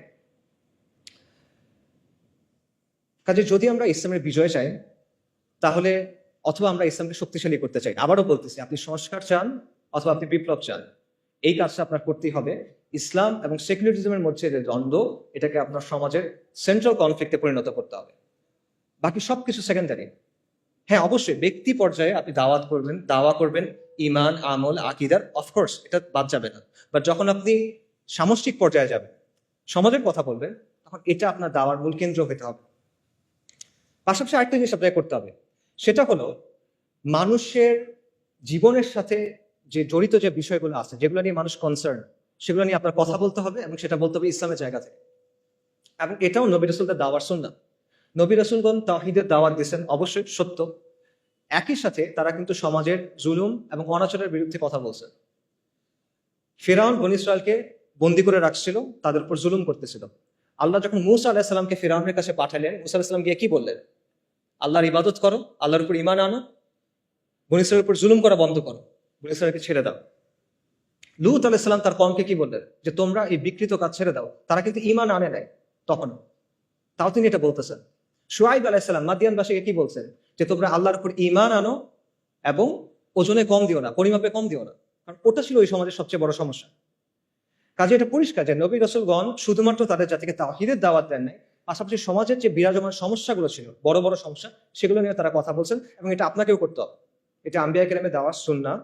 কাজে যদি আমরা ইসলামের বিজয় চাই, তাহলে অথবা আমরা ইসলামকে শক্তিশালী করতে চাই, আবারও বলতেছি, আপনি সংস্কার চান অথবা আপনি বিপ্লব চান, এই কাজটা আপনার করতেই হবে। ইসলাম এবং সেকুলারিজমের মধ্যে যে দ্বন্দ্ব, এটাকে আপনার সমাজের সেন্ট্রাল কনফ্লিক্টে পরিণত করতে হবে। বাকি সবকিছু সেকেন্ডারি। হ্যাঁ, অবশ্যই ব্যক্তি পর্যায়ে আপনি দাওয়া করবেন ইমান, আমল, আকীদার, অফকোর্স এটা বাদ যাবে না। বাট যখন আপনি সামষ্টিক পর্যায়ে যাবেন, সমাজের কথা বলবেন, তখন এটা আপনার দাওয়ার মূল কেন্দ্র হতে হবে। পাশাপাশি আরেকটা জিনিস আপনাকে করতে হবে, সেটা হলো মানুষের জীবনের সাথে যে জড়িত যে বিষয়গুলো আছে, যেগুলো নিয়ে মানুষ কনসার্ন, সেগুলো নিয়ে আপনার কথা বলতে হবে এবং সেটা বলতে হবে ইসলামের জায়গা থেকে। এবং এটাও নবী রাসূলদের দাওয়ার সুন্নাত। নবী রাসূলগণ তাওহীদের দাওয়াত দিয়েছেন, অবশ্যই সত্য। একই সাথে তারা কিন্তু সমাজের জুলুম এবং অনাচারের বিরুদ্ধে কথা বলছেন। ফিরআউন বনী ইসরায়েলকে বন্দি করে রাখছিল, তাদের উপর জুলুম করতেছিল। আল্লাহ যখন মূসা আলাইহিস সালামকে ফিরআউনের কাছে পাঠালেন, মূসা আলাইহিস সালাম গিয়ে কি বললেন? আল্লাহর ইবাদত করো, আল্লাহর উপর ঈমান আনো, বনী ইসরায়েলের উপর জুলুম করা বন্ধ করো, বনী ইসরায়েলকে ছেড়ে দাও। লূত আলাইহিস সালাম তার কওমকে কি বললেন? যে তোমরা এই বিকৃত কাজ ছেড়ে দাও। তারা কিন্তু ঈমান আনে নাই তখনও, তাও তিনি এটা বলতেছেন। শুআইব আলাইহিস সালাম মাদিয়ানবাসীকে কি বলছেন? যে তোমরা আল্লাহর উপর ঈমান আনো এবং ওজনে কম দিও না, পরিমাপে কম দিও না, কারণ ওটা ছিল ওই সমাজের সবচেয়ে বড় সমস্যা। কাজে এটা পরিষ্কার যে নবী রাসূলগণ শুধুমাত্র তাদের জাতিকে তাওহীদের দাওয়াত দেন নাই, পাশাপাশি সমাজের যে বিরাজমান সমস্যাগুলো ছিল, বড় বড় সমস্যা, সেগুলো নিয়ে তারা কথা বলছেন। এবং এটা আপনাকেও করতে হবে। এটা আম্বিয়া কেরামের দাওয়াত সুন্নাহ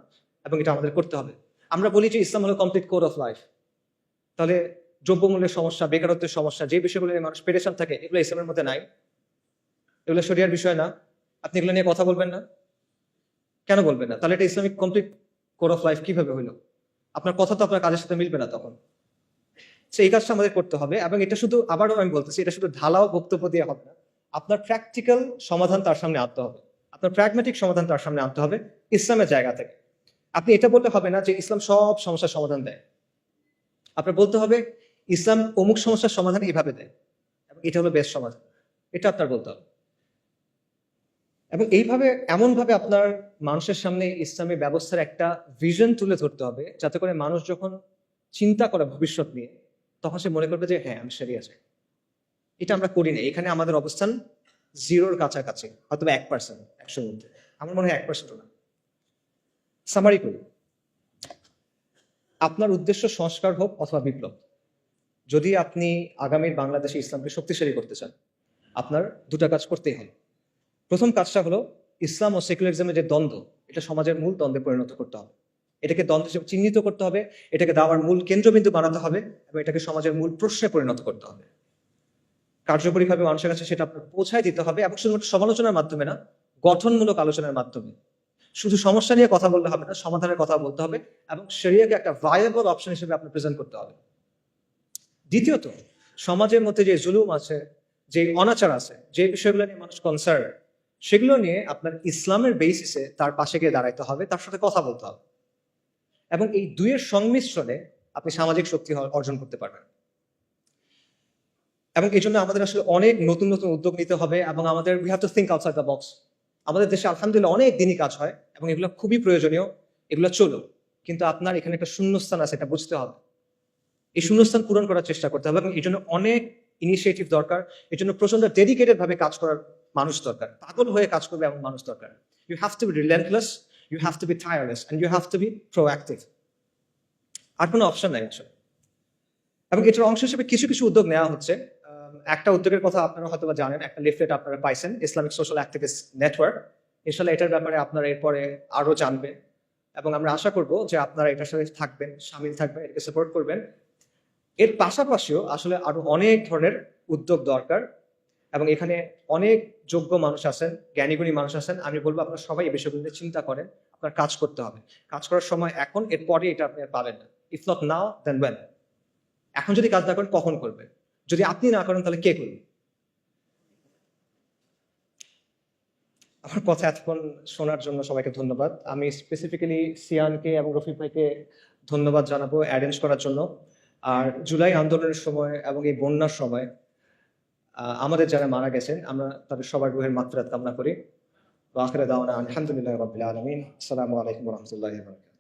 এবং এটা আমাদের করতে হবে। আমরা বলি যে ইসলাম হলো কমপ্লিট কোড অফ লাইফ। তাহলে দ্রব্যমূল্যের সমস্যা, বেকারত্বের সমস্যা, যে বিষয়গুলো নিয়ে মানুষ পেরেশান থাকে, এগুলো ইসলামের মধ্যে নাই, এগুলো শরিয়ার বিষয় না। আপনি এগুলো নিয়ে কথা বলবেন না? কেন বলবেন না? তাহলে এটা Islamic complete code of life কিভাবে হইলো? আপনার কথা তো আপনার কাজের সাথে মিলবে না তখন। এই কাজটা আমাদের করতে হবে। এবং এটা শুধু, আবারও আমি বলতেছি, এটা শুধু ঢালাও বক্তব্য দিয়ে হবে না। আপনার প্র্যাকটিক্যাল সমাধান তার সামনে আনতে হবে, আপনার প্র্যাগম্যাটিক সমাধান তার সামনে আনতে হবে ইসলামের জায়গা থেকে। আপনি এটা বলতে হবে না যে ইসলাম সব সমস্যার সমাধান দেয়। আপনার বলতে হবে ইসলাম অমুক সমস্যার সমাধান এইভাবে দেয় এবং এটা হলো বেস্ট সমাধান, এটা আপনার বলতে হবে। এবং এইভাবে, এমনভাবে আপনার মানুষের সামনে ইসলামী ব্যবস্থার একটা ভিশন তুলে ধরতে হবে, যাতে করে মানুষ যখন চিন্তা করে ভবিষ্যৎ নিয়ে, তখন সে মনে করবে যে হ্যাঁ, আমি শরিয়া চাই। এটা আমরা করি না। এখানে আমাদের অবস্থান জিরোর কাছাকাছি, হয়তো 1%, 100-র মধ্যে। আমার মনে হয় 1%ও না। সামারি করি, আপনার উদ্দেশ্য সংস্কার হোক অথবা বিপ্লব। যদি আপনি আগামীর বাংলাদেশে ইসলামকে শক্তিশালী করতে চান, আপনার দুটা কাজ করতেই হবে। প্রথম কাজটা হলো ইসলাম ও সেকুলারিজমের যে দ্বন্দ্ব, এটা সমাজের মূল দ্বন্দ্বে পরিণত করতে হবে। এটাকে দ্বন্দ্ব হিসেবে চিহ্নিত করতে হবে, এটাকে দাওয়ার মূল কেন্দ্রবিন্দু বানাতে হবে এবং এটাকে সমাজের মূল প্রশ্নে পরিণত করতে হবে। কার্যকরীভাবে মানুষের কাছে সেটা আপনার পৌঁছায় দিতে হবে, এবং শুধুমাত্র সমালোচনার মাধ্যমে না, গঠনমূলক আলোচনার মাধ্যমে। শুধু সমস্যা নিয়ে কথা বললে হবে না, সমাধানের কথা বলতে হবে এবং শরিয়াকে একটা ভায়াবল অপশন হিসেবে আপনি প্রেজেন্ট করতে হবে। দ্বিতীয়ত, সমাজের মধ্যে যে জুলুম আছে, যে অনাচার আছে, যে বিষয়গুলো নিয়ে মানুষ কনসার্ন, সেগুলো নিয়ে আপনার ইসলামের বেসিসে তার পাশে গিয়ে দাঁড়াইতে হবে, তার সাথে কথা বলতে হবে। এবং এই দুইয়ের সংমিশ্রণে আপনি সামাজিক শক্তি অর্জন করতে পারবেন। এবং এই জন্য আমাদের আসলে অনেক নতুন নতুন উদ্যোগ নিতে হবে এবং আমাদের we have to think outside the box. আমাদের দেশে আলহামদুলিল্লাহ অনেক দিনই কাজ হয় এবং এগুলো খুবই প্রয়োজনীয়, এগুলো চলুক। কিন্তু আপনার এখানে একটা শূন্যস্থান আছে, এটা বুঝতে হবে। এই শূন্যস্থান পূরণ করার চেষ্টা করতে হবে এবং এই জন্য অনেক ইনিশিয়েটিভ দরকার। এই জন্য প্রচন্ড ডেডিকেটেড ভাবে কাজ করার মানুষ দরকার, পাগল হয়ে কাজ করবে এমন মানুষ দরকার। You have to be relentless, you have to be tireless, and you have to be proactive. আর কোনো অপশন নাই আসলে। এবং এটার অংশ হিসেবে কিছু কিছু উদ্যোগ নেওয়া হচ্ছে। একটা উদ্যোগের কথা আপনারা হয়তো বা জানেন, একটা লিফলেট আপনারা পাইছেন, ইসলামিক সোশ্যাল অ্যাক্টিভিস্ট নেটওয়ার্ক। ইনশাল্লাহ এটার ব্যাপারে আপনারা এরপরে আরো জানবেন এবং আমরা আশা করব যে আপনারা এটার সাথে থাকবেন, সামিল থাকবেন, এটাকে সাপোর্ট করবেন। এর পাশাপাশিও আসলে আরো অনেক ধরনের উদ্যোগ দরকার এবং এখানে অনেক যোগ্য মানুষ আছেন, জ্ঞানীগুণী মানুষ আছেন। আমি বলবো আপনারা সবাই এই বিষয়গুলো নিয়ে চিন্তা করেন। আপনার কাজ করতে হবে, কাজ করার সময় এখন, এরপরে এটা আপনি আর পাবেন না। If not now then when. এখন যদি কাজ না করেন কখন করবেন? যদি আপনি না করেন তাহলে কে করবে? আমার কথা এতক্ষণ শোনার জন্য সবাইকে ধন্যবাদ। আমি স্পেসিফিক্যালি সিয়ানকে এবং রফিক ভাইকে ধন্যবাদ জানাবো অ্যারেঞ্জ করার জন্য। আর জুলাই আন্দোলনের সময় এবং এই বন্যার সময় আমাদের যারা মারা গেছেন, আমরা তাদের সবার রুহের মাগফিরাত কামনা করি। ওয়া আখিরু দাওয়ানা আলহামদুলিল্লাহি রাব্বিল আলামিন। আসসালামু আলাইকুম ওয়া রাহমাতুল্লাহি ওয়া বারাকাতুহু।